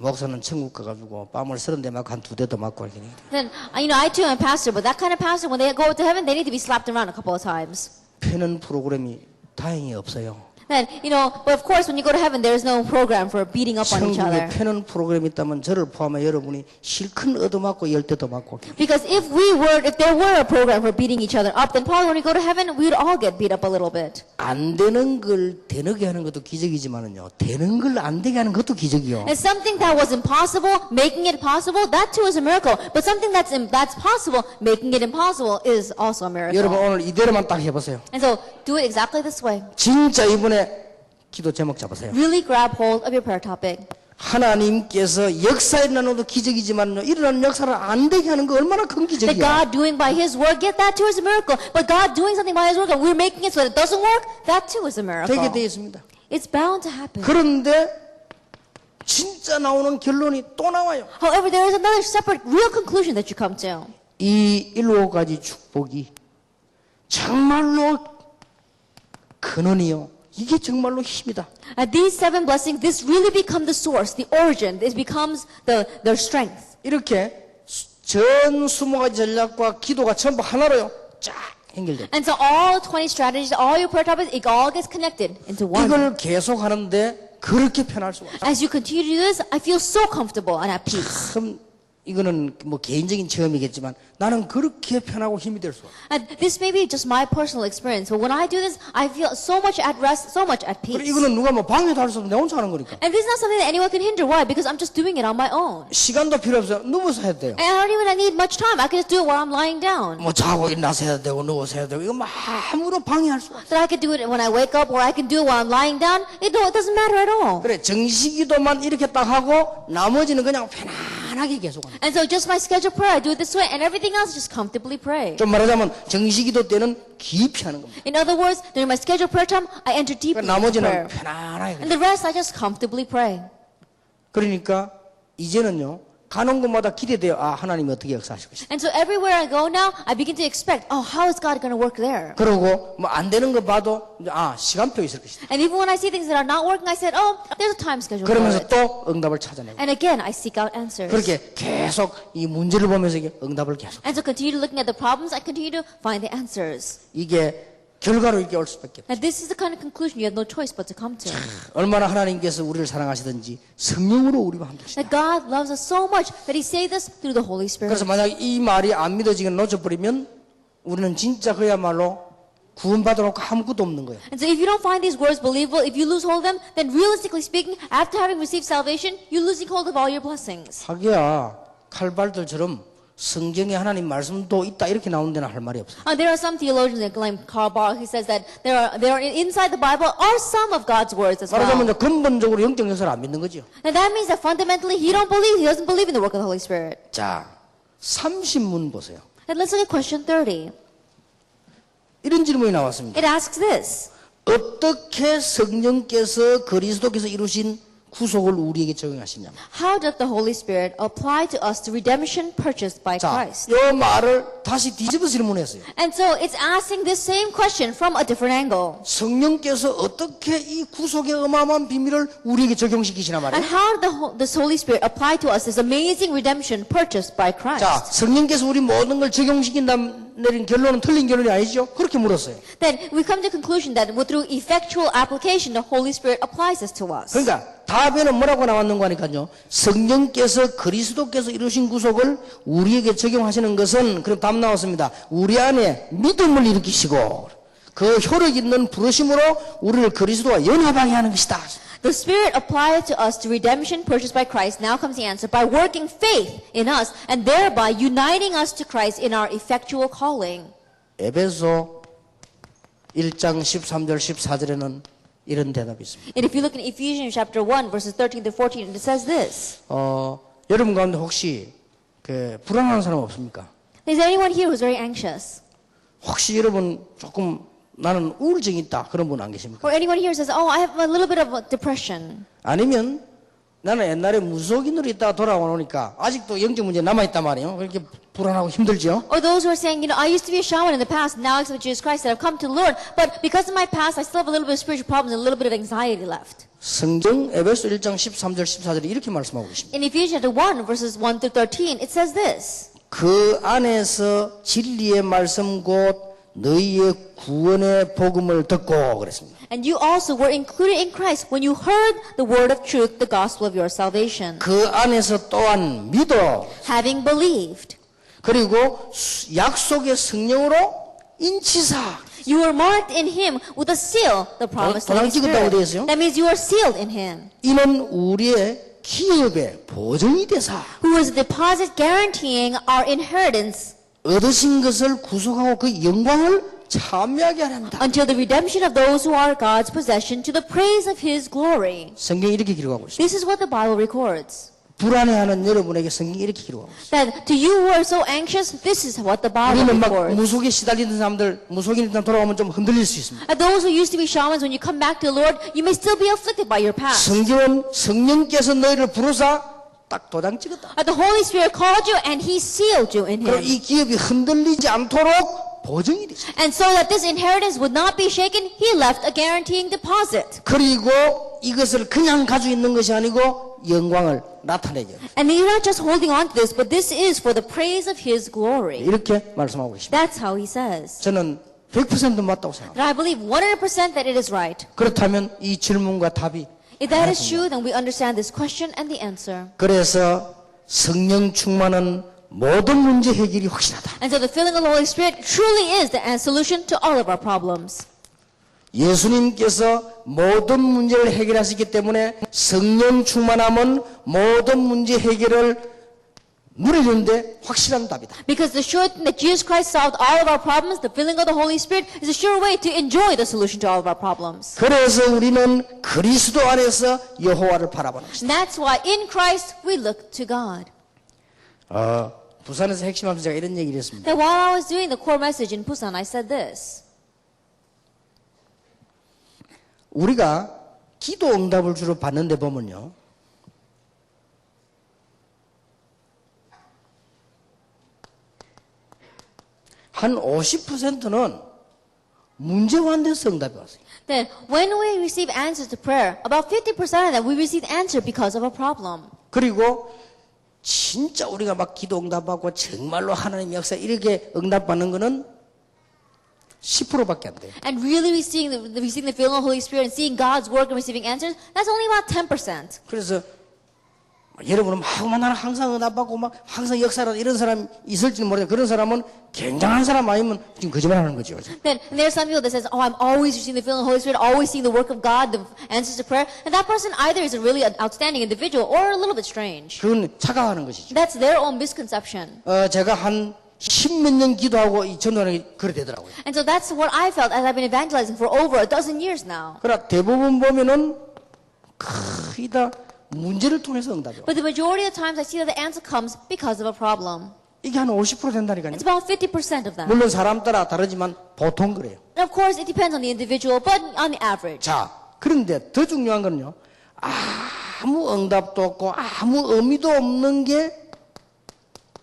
목사는 천국 가가지고 뺨을 30대 맞고 한 2대 더 맞고 이렇게. Then, I too am a pastor, but that kind of pastor, when they go to heaven, they need to be slapped around a couple of times. 패는 프로그램이 다행히 없어요. Then, but of course, when you go to heaven, there is no program for beating up on each 천국에 other. 패는 프로그램이 있다면 저를 포함해 여러분이 실컷 얻어맞고 10대도 맞고. Because if there were a program for beating each other up, then probably when we go to heaven, we would all get beat up a little bit. 안 되는 걸 되게 하는 것도 기적이지만은요. 되는 걸 안 되게 하는 것도 기적이요. And something that was impossible, making it possible, that too is a miracle. But something that's possible, making it impossible is also a miracle. 여러분 오늘 이대로만 딱 해보세요. And so, do it exactly this way. 진짜 이번에 기도 제목 잡으세요. Really grab hold of your prayer topic. 하나님께서 역사에 일어나는 기적이지만요. 일어나는 역사를 안 되게 하는 거 얼마나 큰 That 기적이야. God doing by His work, yet that too is a miracle. But God doing something by His work, and we're making it so that it doesn't work, that too is a miracle. 되게 돼 있습니다. It's bound to happen. 그런데 진짜 나오는 결론이 또 나와요. However, there is another separate, real conclusion that you come to. 이 7가지 축복이 정말로 근원이요. 이게 정말로 힘이다. These 7 blessings, this really become the source, the origin. This becomes their strength. 이렇게 전 20가지 전략과 기도가 전부 하나로요. 쫙 연결돼요. And so all 20 strategies, all your prayer topics, it all gets connected into one. 이걸 계속 하는데 그렇게 편할 수가 없어요. As you continue to do this, I feel so comfortable and at peace. 참 이거는 뭐 개인적인 체험이겠지만 나는 그렇게 편하고 힘이 될 수 없어요. And this may be just my personal experience, but when I do this, I feel so much at rest, so much at 그리고 peace. 이거는 누가 뭐 방해도 할 수 없는 내 혼자 하는 거니까. And this is not something that anyone can hinder. Why? Because I'm just doing it on my own. 시간도 필요 없어요. 누워서 해도 돼요. And I don't even need much time. I can just do it while I'm lying down. 뭐 자고 일어나서 해도 되고 누워서 해도 되고 이거 뭐 아무런 방해할 수가 없어요. That I can do it when I wake up, or I can do it while I'm lying down. It doesn't matter at all. 그래 정식기도만 이렇게 딱 하고 나머지는 그냥 편안하게 계속합니다. And so just my scheduled prayer, I do it this way, and everything else just comfortably pray. 좀 말하자면 정식기도 때는 깊이 하는 겁니다. In other words, during my scheduled prayer time, I enter deeply into 나머지는 prayer. 편안하게. And the rest, I just comfortably pray. 그러니까 이제는요 가는 곳마다 기대돼요. 아, 하나님이 어떻게 역사하실 것이다. And so everywhere I go now, I begin to expect, oh, how is God going to work there? 그러고 뭐 안 되는 거 봐도 아, 시간표 있을 것이다. And even when I see things that are not working, I said, oh, there's a time schedule for 그러면서 it. 또 응답을 찾아내고 And again, I seek out answers. 그렇게 계속 이 문제를 보면서 이게 응답을 계속. And so continue looking at the problems, I continue to find the answers. 이게 결과로 이렇게 올 수밖에 없어요. And this is the kind of conclusion you have no choice but to come to. 얼마나 하나님께서 우리를 사랑하시든지 성령으로 우리와 함께 하시다. That God loves us so much that He saved us through the Holy Spirit. 그래서 만약 이 말이 안 믿어지게 놓쳐버리면 우리는 진짜 그야말로 구원받으러 아무것도 없는 거예요. And so if you don't find these words believable, if you lose hold of them, then realistically speaking, after having received salvation, you're losing hold of all your blessings. 하기야 칼발들처럼 성경에 하나님 말씀도 있다 이렇게 나오는 데는 할 말이 없어요. There are some theologians like Karl Barth, he says that there are inside the Bible are some of God's words as 말하자면 well. 이제 근본적으로 영적 역사를 안 믿는 거죠. And that means that fundamentally he doesn't believe in the work of the Holy Spirit. 자, 30문 보세요. And let's look at question 30. 이런 질문이 나왔습니다. It asks this. 어떻게 성령께서 그리스도께서 이루신 구속을 우리에게 적용하시냐? How does the Holy Spirit apply to us the redemption purchased by 자, Christ? 이 말을 다시 뒤집어 질문했어요. And so it's asking this same question from a different angle. 성령께서 어떻게 이 구속의 어마어마한 비밀을 우리에게 적용시키시나 And 말이에요. how did this Holy Spirit apply to us this amazing redemption purchased by Christ? 자, 성령께서 우리 모든 걸 적용시킨다 내린 결론은 틀린 결론이 아니죠? 그렇게 물었어요. Then we come to the conclusion that through effectual application, the Holy Spirit applies this to us. 그러니까 답에는 뭐라고 나왔는 거니까요. 성령께서 그리스도께서 이루신 구속을 우리에게 적용하시는 것은 그럼 답 나왔습니다. 우리 안에 믿음을 일으키시고 그 효력 있는 부르심으로 우리를 그리스도와 연합하게 하는 것이다. The Spirit applied to us the redemption purchased by Christ. Now comes the answer. By working faith in us and thereby uniting us to Christ in our effectual calling. 에베소 1장 13절 14절에는 이런 대답이 있습니다. And if you look in Ephesians chapter 1 verses 13 to 14, it says this. 여러분 가운데 혹시 그 불안한 사람 없습니까? Is there anyone here who's very anxious? 혹시 여러분 조금 나는 우울증이 있다 그런 분 안 계십니까? Or anyone here who says, oh, I have a little bit of depression. 아니면 나는 옛날에 무속인으로 있다가 돌아오니까 아직도 영적 문제 남아있단 말이에요. 그렇게 불안하고 힘들죠. Or those who are saying, I used to be a shaman in the past, now I accept Jesus Christ, that I've come to the Lord, but because of my past, I still have a little bit of spiritual problems and a little bit of anxiety left. 성경 에베소 1장 13절 14절에 이렇게 말씀하고 계십니다. In Ephesians chapter 1 verses 1 through 13, it says this. 그 안에서 진리의 말씀 곧 너희의 구원의 복음을 듣고 그랬습니다. And you also were included in Christ when you heard the word of truth, the gospel of your salvation. 그 안에서 또한 믿어 Having believed, 그리고 약속의 성령으로 인치사 you were marked in Him with a seal, the promise of the 도장 찍었다고 되어 Spirit. 있어요. That means you are sealed in Him, 이는 우리의 기업의 보증이 되사 who is a deposit guaranteeing our inheritance 얻으신 것을 구속하고 그 영광을 참여하게 하란다. until the redemption of those who are God's possession to the praise of His glory. 성경이 이렇게 기록하고 있습니다. This is what the Bible records. 불안해하는 여러분에게 성경이 이렇게 기록하고 있습니다. That to you who are so anxious, this is what the Bible 우리는 막 records. 무속에 시달리는 사람들, 무속인 일단 돌아오면 좀 흔들릴 수 있습니다. And those who used to be shamans, when you come back to the Lord, you may still be afflicted by your past. 성경은 성령께서 너희를 부르사 딱 도장 찍었다. But the Holy Spirit called you and He sealed you in 그럼 Him. 이 기업이 흔들리지 않도록 보증이 되죠. And so that this inheritance would not be shaken, He left a guaranteeing deposit. 그리고 이것을 그냥 가지고 있는 것이 아니고 영광을 나타내죠. And you're not just holding on to this, but this is for the praise of His glory. 이렇게 말씀하고 계십니다. That's how He says. 저는 100% 맞다고 생각합니다. And I believe 100% that it is right. 그렇다면 이 질문과 답이 If that is true, then we understand this question and the answer. 그래서 성령 충만은 모든 문제 해결이 확실하다. And so the filling of the Holy Spirit truly is the solution to all of our problems. 예수님께서 모든 문제를 해결하시기 때문에 성령 충만함은 모든 문제 해결을 누리는데 확실한 답이다. Because the sure thing that Jesus Christ solved all of our problems, the filling of the Holy Spirit, is a sure way to enjoy the solution to all of our problems. 그래서 우리는 그리스도 안에서 여호와를 바라보는 것이다. And that's why in Christ we look to God. 부산에서 핵심하면서 제가 이런 얘기를 했습니다. That while I was doing the core message in Busan, I said this. 우리가 기도 응답을 주로 받는데 보면요. 한 50%는 문제 완돼서 응답이 왔어요. Then, when we receive answers to prayer, about 50% of that we receive answer because of a problem. 그리고 진짜 우리가 막 기도 응답하고 정말로 하나님 역사 이렇게 응답받는 거는 10%밖에 안 돼요. And really receiving the feeling of the Holy Spirit and seeing God's work and receiving answers, that's only about 10%. 그래서 여러분은 막 나는 항상 응답받고 막 항상 역사라 이런 사람 있을지는 모르겠는데 그런 사람은 굉장한 사람 아니면 지금 거짓말하는 거죠. Then and there are some people that says, "Oh, I'm always receiving the feeling of the Holy Spirit, always seeing the work of God, the answers to prayer." And that person either is a really outstanding individual or a little bit strange. 그건 착각하는 것이죠. That's their own misconception. 제가 한 10몇 년 기도하고 이 전도하는 게 그래 되더라고요. And so that's what I felt as I've been evangelizing for over a dozen years now. 그러나 대부분 보면은 거의 다 문제를 통해서 응답이 와요. But the majority of the times I see that the answer comes because of a problem. 이게 한 50% 된다니까요. It's about 50% of them. 물론 사람 따라 다르지만 보통 그래요. And of course, it depends on the individual, but on the average. 자, 그런데 더 중요한 거는요. 아무 응답도 없고 아무 의미도 없는 게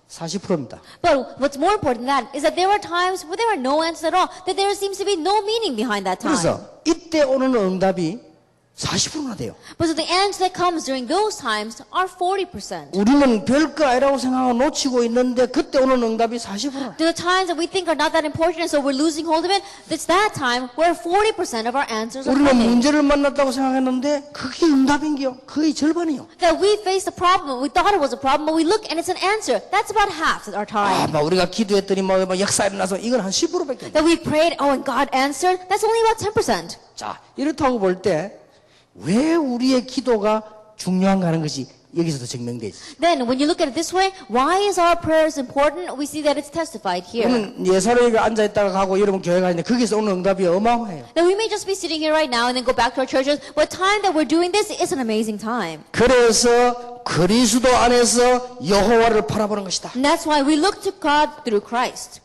40%입니다. But what's more important than that is that there are times where there are no answers at all, that there seems to be no meaning behind that time. 그래서 이때 오는 응답이 40%나 돼요. But so the answer that comes during those times are 40%. 우리는 별거 아니라고 생각하고 놓치고 있는데 그때 오는 응답이 40%나. The times that we think are not that important and so we're losing hold of it, it's that time where 40% of our answers are 우리는 coming. 문제를 만났다고 생각했는데 그게 응답인게요. 거의 절반이요. That we faced a problem, we thought it was a problem, but we look and it's an answer. That's about half our time. 막 우리가 기도했더니 막 역사 일어나서 이건 한 10%밖에 안 돼. That we prayed, oh, and God answered, that's only about 10%. 자, 이렇다고 볼 때 왜 우리의 기도가 중요한가 하는 것이 여기서도 증명되지. Then, when you look at it this way, why is our prayers important? We see that it's testified here. 저는 예사로이가 앉아있다가 가고 여러분 교회 가는데 거기서 오는 응답이 어마어마해요. That we may just be sitting here right now and then go back to our churches, but time that we're doing this is an amazing time. 그래서 그리스도 안에서 여호와를 바라보는 것이다. And that's why we look to God through Christ.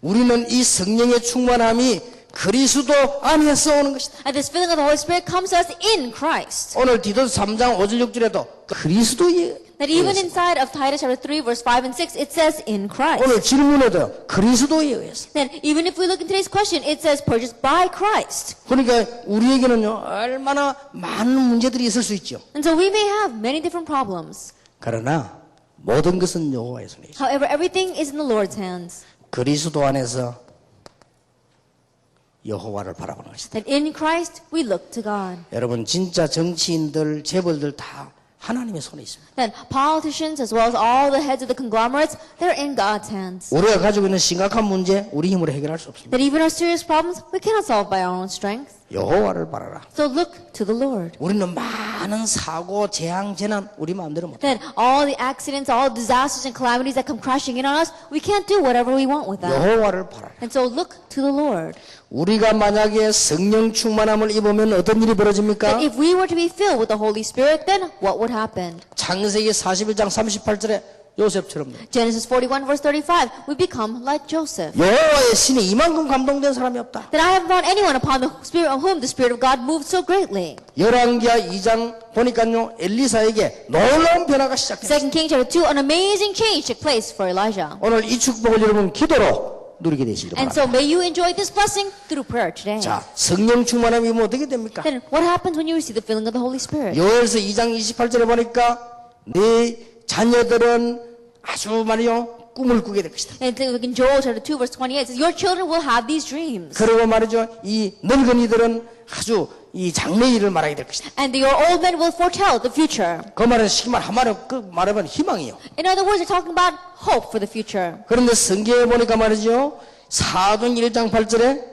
우리는 이 성령의 충만함이 그리스도 안에서 오는 것이다. And this feeling of the Holy Spirit comes to us in Christ. 오늘 디도서 3장 5절 6절에도 그리스도의 That even inside of Titus chapter 3 verse 5 and 6, it says in Christ. 오늘 질문에도 그리스도에 의해서. Then even if we look in today's question, it says purchased by Christ. 그러니까 우리에게는요 얼마나 많은 문제들이 있을 수 있죠. And so we may have many different problems. 그러나 모든 것은 여호와의 손에 있습니다. However, everything is in the Lord's hands. 그리스도 안에서 여호와를 바라보는 것이다. That in Christ we look to God. 여러분 진짜 정치인들, 재벌들 다 하나님의 손에 있습니다. That politicians as well as all the heads of the conglomerates, they're in God's hands. 우리가 가지고 있는 심각한 문제 우리 힘으로 해결할 수 없습니다. That even our serious problems we cannot solve by our own strength. 여호와를 바라라. So look to the Lord. 우리는 많은 사고, 재앙, 재난 우리 마음대로 못. That all the accidents, all the disasters and calamities that come crashing in on us, we can't do whatever we want with them. 여호와를 바라라. And so look to the Lord. 우리가 만약에 성령 충만함을 입으면 어떤 일이 벌어집니까? That if we were to be filled with the Holy Spirit, then what would happen? 창세기 41장 38절에 요셉처럼 Genesis 41 verse 35, we become like Joseph. 여호와의 신이 이만큼 감동된 사람이 없다. That I have found anyone upon the Spirit of whom the Spirit of God moved so greatly. 열왕기하 2장 보니까요 엘리사에게 놀라운 변화가 시작됐어요. 2 Kings chapter 2, an amazing change took place for Elijah. 오늘 이 축복을 여러분 기도로 누리게 되시기를 And 바랍니다. so may you enjoy this blessing through prayer today. 자, 성령 충만함이 이면 어떻게 됩니까? Then what happens when you receive the filling of the Holy Spirit? 요엘서 2장 28절에 보니까 네 자녀들은 아주 말이요 꿈을 꾸게 될 것이다. And in Joel chapter 2 verse 28, it says, your children will have these dreams. 그리고 말이죠 이 늙은이들은 아주 이 장래일을 말하게 될 것이다. And your old men will foretell the future. 그 말은 시기만 한마디로 그 말하면 희망이요. In other words, they're talking about hope for the future. 그런데 성경에 보니까 말이죠 사도행 1장 8절에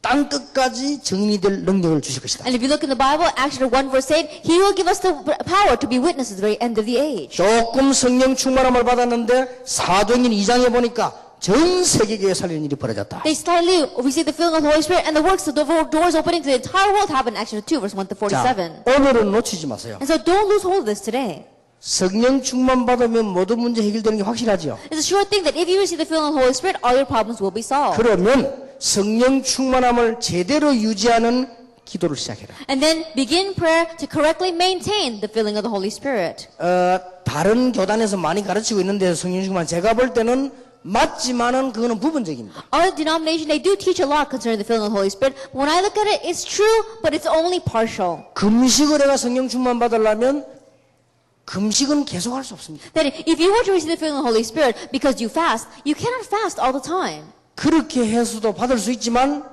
땅 끝까지 정인이 될 능력을 주실 것이다. And if you look in the Bible, Acts chapter 1 verse 8, He will give us the power to be witnesses at the very end of the age. 조금 성령 충만함을 받았는데 사도행전 2장에 보니까 전 세계 교회 살리는 일이 벌어졌다. They slightly receive the filling of the Holy Spirit, and the works of the doors opening to the entire world happen in Acts chapter 2 verse 1 to 자, 47. 오늘은 놓치지 마세요. And so don't lose hold of this today. 성령 충만 받으면 모든 문제 해결되는 게 확실하죠. It's a sure thing that if you receive the filling of the Holy Spirit, all your problems will be solved. 그러면 성령 충만함을 제대로 유지하는 기도를 시작해라. And then begin prayer to correctly maintain the filling of the Holy Spirit. 다른 교단에서 많이 가르치고 있는데 성령 충만 제가 볼 때는 맞지만은 그거는 부분적입니다. Our denomination, they do teach a lot concerning the filling of the Holy Spirit. When I look at it, it's true, but it's only partial. 금식을 해가 성령 충만 받으려면 금식은 계속 할 수 없습니다. That if you were to receive the filling of the Holy Spirit because you fast, you cannot fast all the time. 그렇게 해서도 받을 수 있지만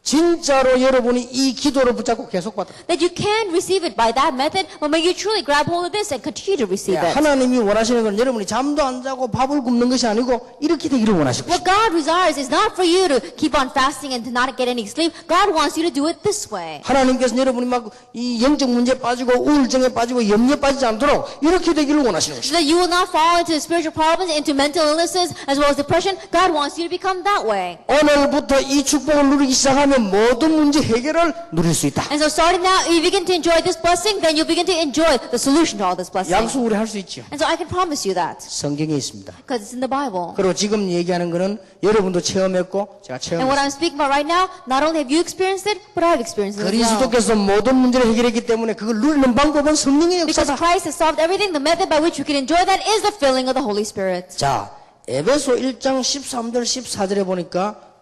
진짜로 여러분이 이 기도를 붙잡고 계속 받아. That you can receive it by that method, but may you truly grab hold of this and continue to receive it. 하나님이 원하시는 건 여러분이 잠도 안 자고 밥을 굶는 것이 아니고 이렇게 되기를 원하시고 What God desires is not for you to keep on fasting and to not get any sleep. God wants you to do it this way. 하나님께서는 여러분이 막 이 영적 문제에 빠지고 우울증에 빠지고 염려에 빠지지 않도록 이렇게 되기를 원하시는 So 것입니다. that you will not fall into spiritual problems, into mental illnesses, as well as depression. God wants you to become that way. 오늘부터 이 축복을 누리기 시작하면 모든 문제 해결을 누릴 수 있다. And so starting now, if you begin to enjoy this blessing, then you'll begin to enjoy the solution to all this blessing. 약속 우리 할 수 있죠. And so I can promise you that. 성경에 있습니다. Because it's in the Bible. 그리고 지금 얘기하는 거는 여러분도 체험했고 제가 And what 체험했습니다. I'm speaking about right now, not only have you experienced it, but I've experienced it as well. 그리스도께서 모든 문제를 해결했기 때문에 그걸 누리는 방법은 성령의 Because 역사다. Christ has solved everything, the method by which we can enjoy that is the filling of the Holy Spirit. 자, 에베소 1장 13절 14절에 보니까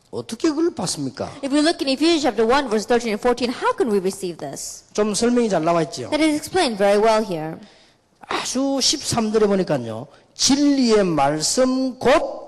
어떻게 그걸 봤습니까? If we look in Ephesians chapter 1, verse 13 and 14, how can we receive this? 좀 설명이 잘 나와 있죠. That is explained very well here. 아주 13절에 보니까요. 진리의 말씀 곧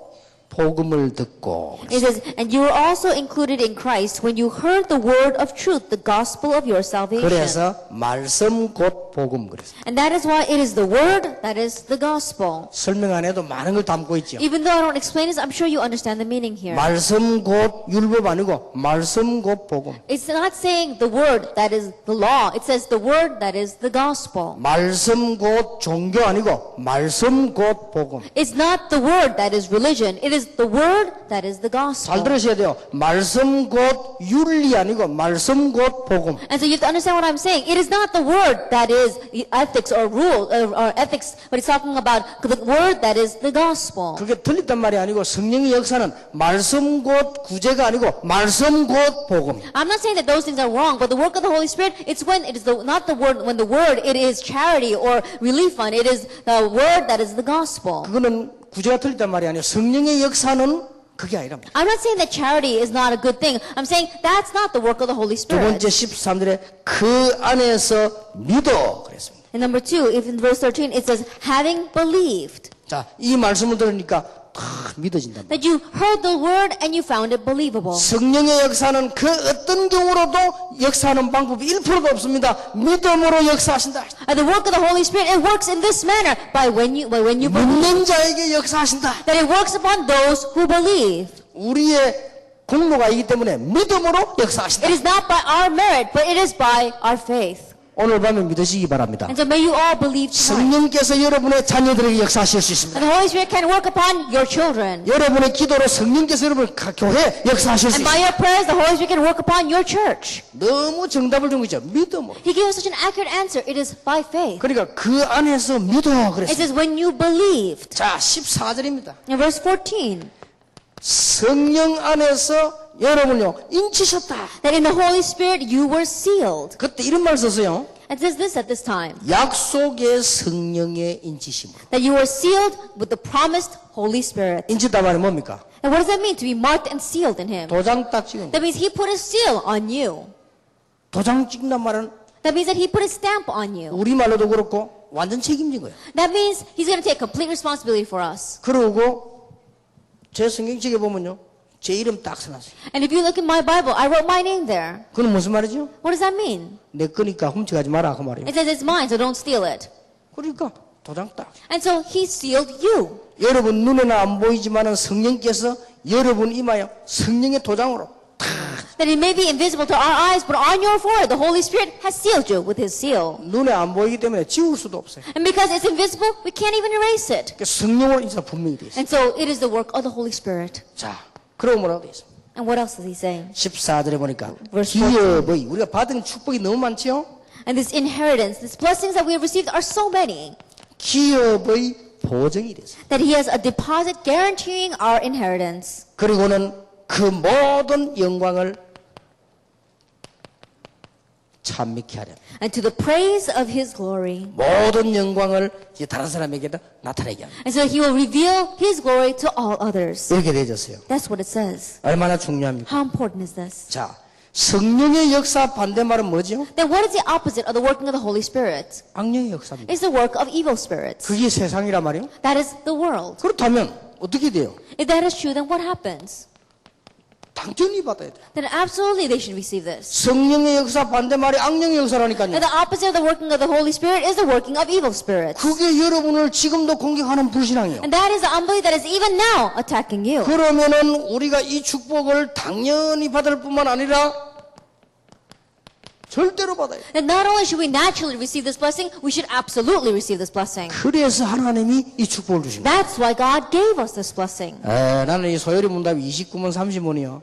복음을 듣고 It says, and you were also included in Christ when you heard the word of truth, the gospel of your salvation. 그래서 말씀 곧 복음 그랬어요. And that is why it is the word that is the gospel. 설명 안 해도 많은 걸 담고 있죠. Even though I don't explain this, I'm sure you understand the meaning here. 말씀 곧 율법 아니고 말씀 곧 복음. It's not saying the word that is the law. It says the word that is the gospel. 말씀 곧 종교 아니고 말씀 곧 복음. It's not the word that is religion. It is the word that is the 잘 gospel. 들으셔야 돼요. 말씀 곧 윤리 아니고 말씀 곧 복음. And so you have to understand what I'm saying. It is not the word that is ethics or rule or ethics, but it's talking about the word that is the gospel. 그게 틀렸단 말이 아니고 성령의 역사는 말씀 곧 구제가 아니고 말씀 곧 복음. I'm not saying that those things are wrong, but the work of the Holy Spirit, it's when it is not the word, when the word, it is charity or relief fund. It is the word that is the gospel. 그거는 구제가 틀렸단 말이 아니에요. 성령의 역사는 그게 아니랍니다. I'm not saying that charity is not a good thing. I'm saying that's not the work of the Holy 두 Spirit. 번째 13절에 그 안에서 믿어 그랬습니다. And number 2, if in verse 13, it says, having believed. 자, 이 말씀을 들으니까 다 믿어진단 말이에요. That you heard the word and you found it believable. 성령의 역사는 그 어떤 경우로도 역사하는 방법이 1%도 없습니다. 믿음으로 역사하신다. And the work of the Holy Spirit, it works in this manner by when you believe. 믿는 자에게 역사하신다. That it works upon those who believe. 우리의 공로가 있기 때문에 믿음으로 역사하신다. It is not by our merit, but it is by our faith. 오늘 밤에 믿으시기 바랍니다. And so may you all believe tonight. 성령께서 여러분의 자녀들에게 역사하실 수 있습니다. And the Holy Spirit can work upon your children. 여러분의 기도로 성령께서 여러분 교회에 역사하실 수 And by 있습니다. your prayers, the Holy Spirit can work upon your church. 너무 정답을 준 거죠. 믿음으로. He gave us such an accurate answer. It is by faith. 그러니까 그 안에서 믿어 It 그랬어요. says, when you believed. 자, 14절입니다. In verse 14, 성령 안에서 여러분요 인치셨다. that in the Holy Spirit you were sealed. 그때 이런 말 썼어요. It says this at this time, 약속의 성령의 인치심으로. that you were sealed with the promised Holy Spirit. 인치다 말이 뭡니까? And what does that mean, to be marked and sealed in Him? 도장 딱 찍은 거. That means He put His seal on you. 도장 찍는단 말은 That means that He put His stamp on you. 우리말로도 그렇고 완전 책임진 거예요. That means He's going to take complete responsibility for us. 그러고 제 성경책에 보면요. 제 이름 딱 써놨어요. And if you look in my Bible, I wrote my name there. 그건 무슨 말이죠? What does that mean? 내 거니까 훔쳐가지 마라 그 말이에요. It says it's mine, so don't steal it. 그러니까 도장 딱. And so He sealed you. 여러분 눈에는 안 보이지만은 성령께서 여러분 이마에 성령의 도장으로 That it may be invisible to our eyes, but on your forehead, the Holy Spirit has sealed you with His seal. 눈에 안 보이기 때문에 지울 수도 없어요. And because it's invisible, we can't even erase it. 그러니까 성령으로 인사 분명히 돼 있어요. And so it is the work of the Holy Spirit. 자, 그러고 뭐라고 돼 있어요? And what else is He saying? 14절에 보니까 Verse 기업의 우리가 받은 축복이 너무 많죠? And this inheritance, these blessings that we have received are so many. 기업의 보증이 됐어요. That He has a deposit guaranteeing our inheritance. 그리고는 그 모든 영광을 찬미케 하려. and to the praise of his glory. 모든 영광을 이제 다른 사람에게도 나타내게 합니다. And so he will reveal his glory to all others. 이렇게 되어졌어요. That's what it says. 얼마나 중요합니까? How important is this? 자, 성령의 역사 반대말은 뭐죠? Then what is the opposite of the working of the Holy Spirit? 악령의 역사입니다. It's the work of evil spirits. 그게 세상이란 말이에요. That is the world. 그렇다면 어떻게 돼요? If that is true, then what happens? 당연히 받아야 돼요. Then absolutely they should receive this. 성령의 역사 반대말이 악령의 역사라니까요. And the opposite of the working of the Holy Spirit is the working of evil spirits. 그게 여러분을 지금도 공격하는 불신앙이에요. And that is the unbelief that is even now attacking you. 그러면은 우리가 이 축복을 당연히 받을 뿐만 아니라 절대로 받아야 돼요. And not only should we naturally receive this blessing, we should absolutely receive this blessing. 그래서 하나님이 이 축복을 주신 거예요. That's why God gave us this blessing. 나는 이 소요리 문답 29문 30문이요.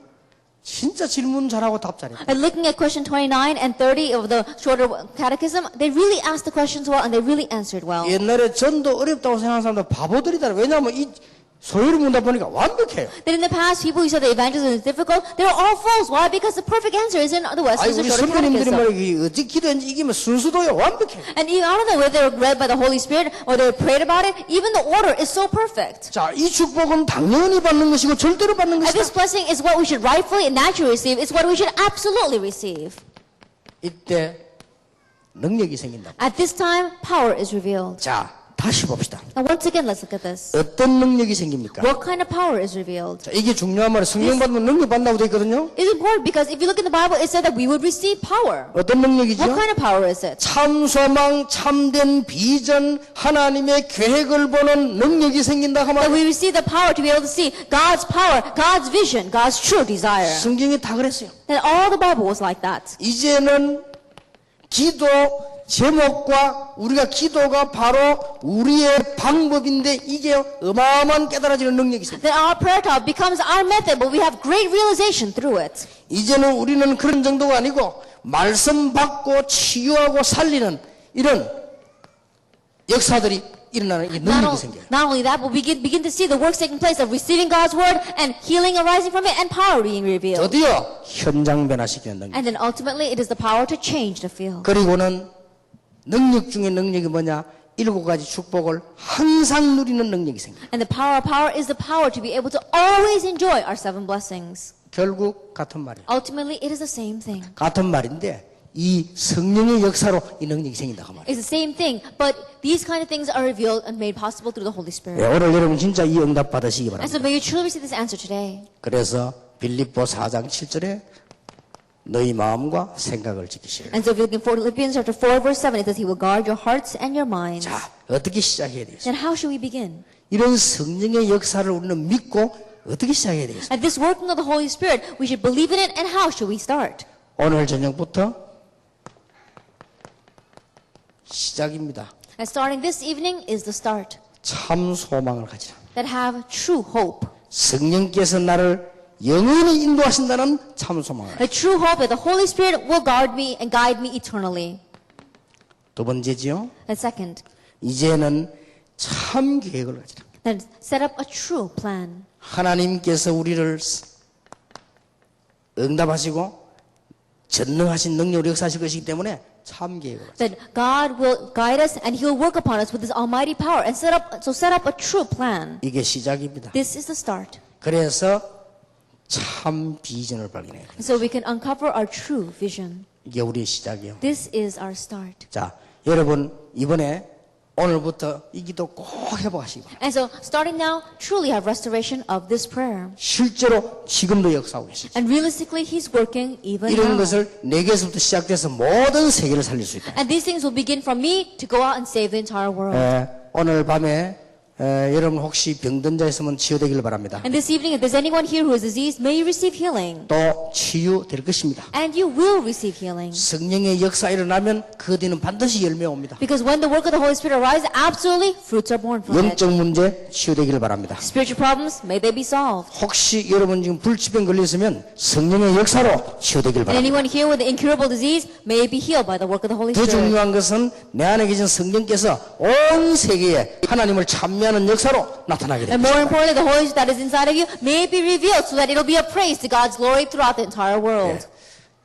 진짜 질문 잘하고 답 잘해. And looking at question 29 and 30 of the shorter catechism, they really asked the questions well and they really answered well. 옛날에 전도 어렵다고 생각하는 사람들 바보들이다. 왜냐하면 이 소요리 문답 보니까 완벽해요. That in the past, people who said that evangelism is difficult, they were all fools. Why? Because the perfect answer is in the 아니 Westminster 우리 Shorter 선배님들이 Catechism. 말이야 어떻게 기도했는지 이기면 순수도요 완벽해요. And even, I don't know whether they were read by the Holy Spirit or they prayed about it, even the order is so perfect. 자, 이 축복은 당연히 받는 것이고 절대로 받는 And 것이다. this blessing is what we should rightfully and naturally receive. It's what we should absolutely receive. 이때 능력이 생긴다. At this time, power is revealed. 자, 다시 봅시다. Now once again, let's look at this. 어떤 능력이 생깁니까? What kind of power is revealed? 자, 이게 중요한 말이에요. 성령 받으면 능력 받는다고 되어 있거든요. It's important because if you look in the Bible, it said that we would receive power. 어떤 능력이죠? What kind of power is it? 참 소망, 참된 비전, 하나님의 계획을 보는 능력이 생긴다 그 That 말이에요. we receive the power to be able to see God's power, God's vision, God's true desire. 성경이 다 그랬어요. That all the Bible was like that. 이제는 기도 제목과 우리가 기도가 바로 우리의 방법인데 이게 어마어마한 깨달아지는 능력이 있습니다. That our prayer talk becomes our method, but we have great realization through it. 이제는 우리는 그런 정도가 아니고 말씀 받고 치유하고 살리는 이런 역사들이 일어나는 이 능력이 생겨요. Not only that, but we begin to see the works taking place of receiving God's word and healing arising from it and power being revealed. 드디어 현장 변화시키는 능력. And then ultimately, it is the power to change the field. 그리고는 능력 중에 능력이 뭐냐? 7가지 축복을 항상 누리는 능력이 생겨요. And the power is the power to be able to always enjoy our 7 blessings. 결국 같은 말이에요. Ultimately, it is the same thing. 같은 말인데 이 성령의 역사로 이 능력이 생긴다 그 말이에요. It's the same thing, but these kind of things are revealed and made possible through the Holy Spirit. 오늘 여러분 진짜 이 응답 받으시기 And 바랍니다. so may you truly receive this answer today. 그래서 빌립보 4장 7절에 너희 마음과 생각을 지키시라. And so if you're looking for Philippians chapter 4 verse 7, it says he will guard your hearts and your minds. 자, 어떻게 시작해야 되겠어요? Then how should we begin? 이런 성령의 역사를 우리는 믿고 어떻게 시작해야 되겠어요? At this working of the Holy Spirit, we should believe in it, and how should we start? 오늘 저녁부터 시작입니다. And starting this evening is the start. 참 소망을 가지라. That have true hope. 성령께서 나를 영원히 인도하신다는 참 소망을. A true hope that the Holy Spirit will guard me and guide me eternally. 두 번째지요. And second, 이제는 참 계획을 가지라. then set up a true plan. 하나님께서 우리를 응답하시고 전능하신 능력으로 역사하실 것이기 때문에 참 계획을 가지라. That God will guide us and He will work upon us with His almighty power and set up a true plan. 이게 시작입니다. This is the start. 그래서 참 비전을 발견해야 돼요. So we can uncover our true vision. 이게 우리의 시작이에요. This is our start. 자, 여러분 이번에 오늘부터 이 기도 꼭 해보시기 바랍니다. And so, starting now, truly have restoration of this prayer. 실제로 지금도 역사하고 계십니다. And realistically, He's working even 이런 now. 것을 내게서부터 시작돼서 모든 세계를 살릴 수 있다. And these things will begin from me to go out and save the entire world. 오늘 밤에 여러분 혹시 병든 자 있으면 치유되기를 바랍니다. And this evening, if there's anyone here who is diseased, may you receive healing. 또 치유될 것입니다. And you will receive healing. 성령의 역사 일어나면 그 뒤는 반드시 열매가 옵니다. Because when the work of the Holy Spirit arises, absolutely, fruits are born from it. 영적 문제 치유되기를 바랍니다. Spiritual problems, may they be solved. 혹시 여러분 지금 불치병 걸렸으면 성령의 역사로 치유되기를 And 바랍니다. anyone here with an incurable disease, may it be healed by the work of the Holy 더 Spirit. 중요한 것은 내 안에 계신 성령께서 온 세계에 하나님을 찬미하는 역사로 나타나게 And 됩니다. more importantly, the Holy Spirit that is inside of you may it be revealed so that it'll be a praise to God's glory throughout the entire world.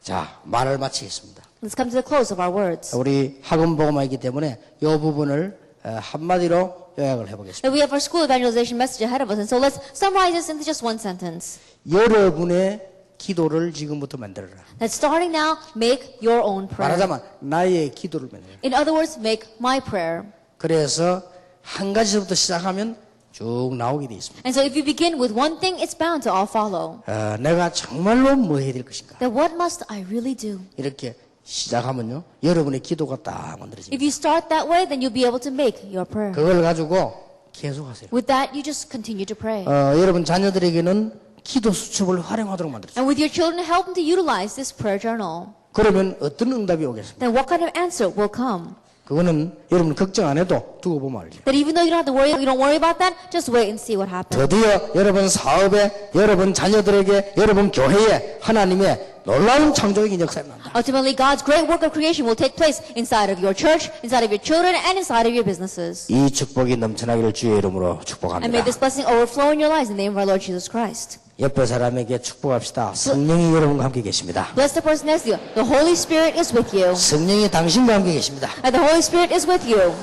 자, 말을 마치겠습니다. Let's come to the close of our words. 우리 학원 복음화이기 때문에 이 부분을 한마디로 요약을 해보겠습니다. That we have our school evangelization message ahead of us, and so let's summarize this into just one sentence. 여러분의 기도를 지금부터 만들어라. That starting now, make your own prayer. 말하자면 나의 기도를 만들어라. In other words, make my prayer. 그래서 한 가지부터 시작하면 쭉 나오게 돼 있습니다. And so if you begin with one thing, it's bound to all follow. 내가 정말로 뭐 해야 될 것인가? Then what must I really do? 이렇게 시작하면요, 여러분의 기도가 딱 만들어집니다. If you start that way, then you'll be able to make your prayer. 그걸 가지고 계속하세요. With that, you just continue to pray. 여러분 자녀들에게는 기도 수첩을 활용하도록 만들었어요. And with your children, help them to utilize this prayer journal. 그러면 어떤 응답이 오겠습니까? Then what kind of answer will come? 그거는 여러분 걱정 안 해도 두고 보면 알죠. That even though you don't have to worry, you don't worry about that, just wait and see what happens. 드디어 여러분 사업에, 여러분 자녀들에게, 여러분 교회에 하나님의 놀라운 창조적인 역사가 난다. Ultimately, God's great work of creation will take place inside of your church, inside of your children, and inside of your businesses. 이 축복이 넘쳐나기를 주의 이름으로 And may 축복합니다. this blessing overflow in your lives in the name of our Lord Jesus Christ. 옆에 사람에게 축복합시다. 성령이 여러분과 함께 계십니다. Bless the person next to you. The Holy Spirit is with you. 성령이 당신과 함께 계십니다. And the Holy Spirit is with you.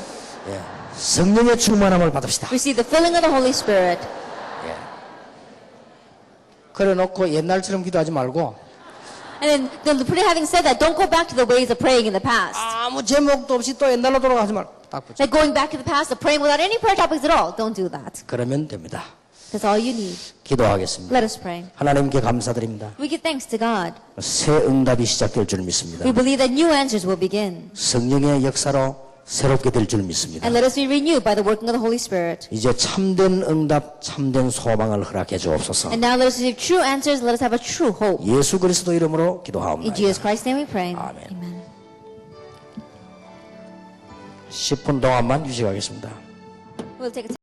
예. 성령의 충만함을 받읍시다. Receive the filling of the Holy Spirit. 그래 놓고 옛날처럼 기도하지 말고 And then having said that, don't go back to the ways of praying in the past. 아무 제목도 없이 또 옛날로 돌아가지 말고 딱 붙여. Like going back to the past of praying without any prayer topics at all. Don't do that. 그러면 됩니다. That's all you need. 기도하겠습니다. Let us pray. 하나님께 감사드립니다. We give thanks to God. 새 응답이 시작될 줄 믿습니다. We believe that new answers will begin. 성령의 역사로 새롭게 될 줄 믿습니다. And let us be renewed by the working of the Holy Spirit. 이제 참된 응답, 참된 소망을 허락해 주옵소서. And now let us receive true answers. Let us have a true hope. 예수 그리스도 이름으로 In 기도하옵나이다. Jesus Christ's name we pray. 아멘. Amen. 10분 동안만 유지하겠습니다. We'll take a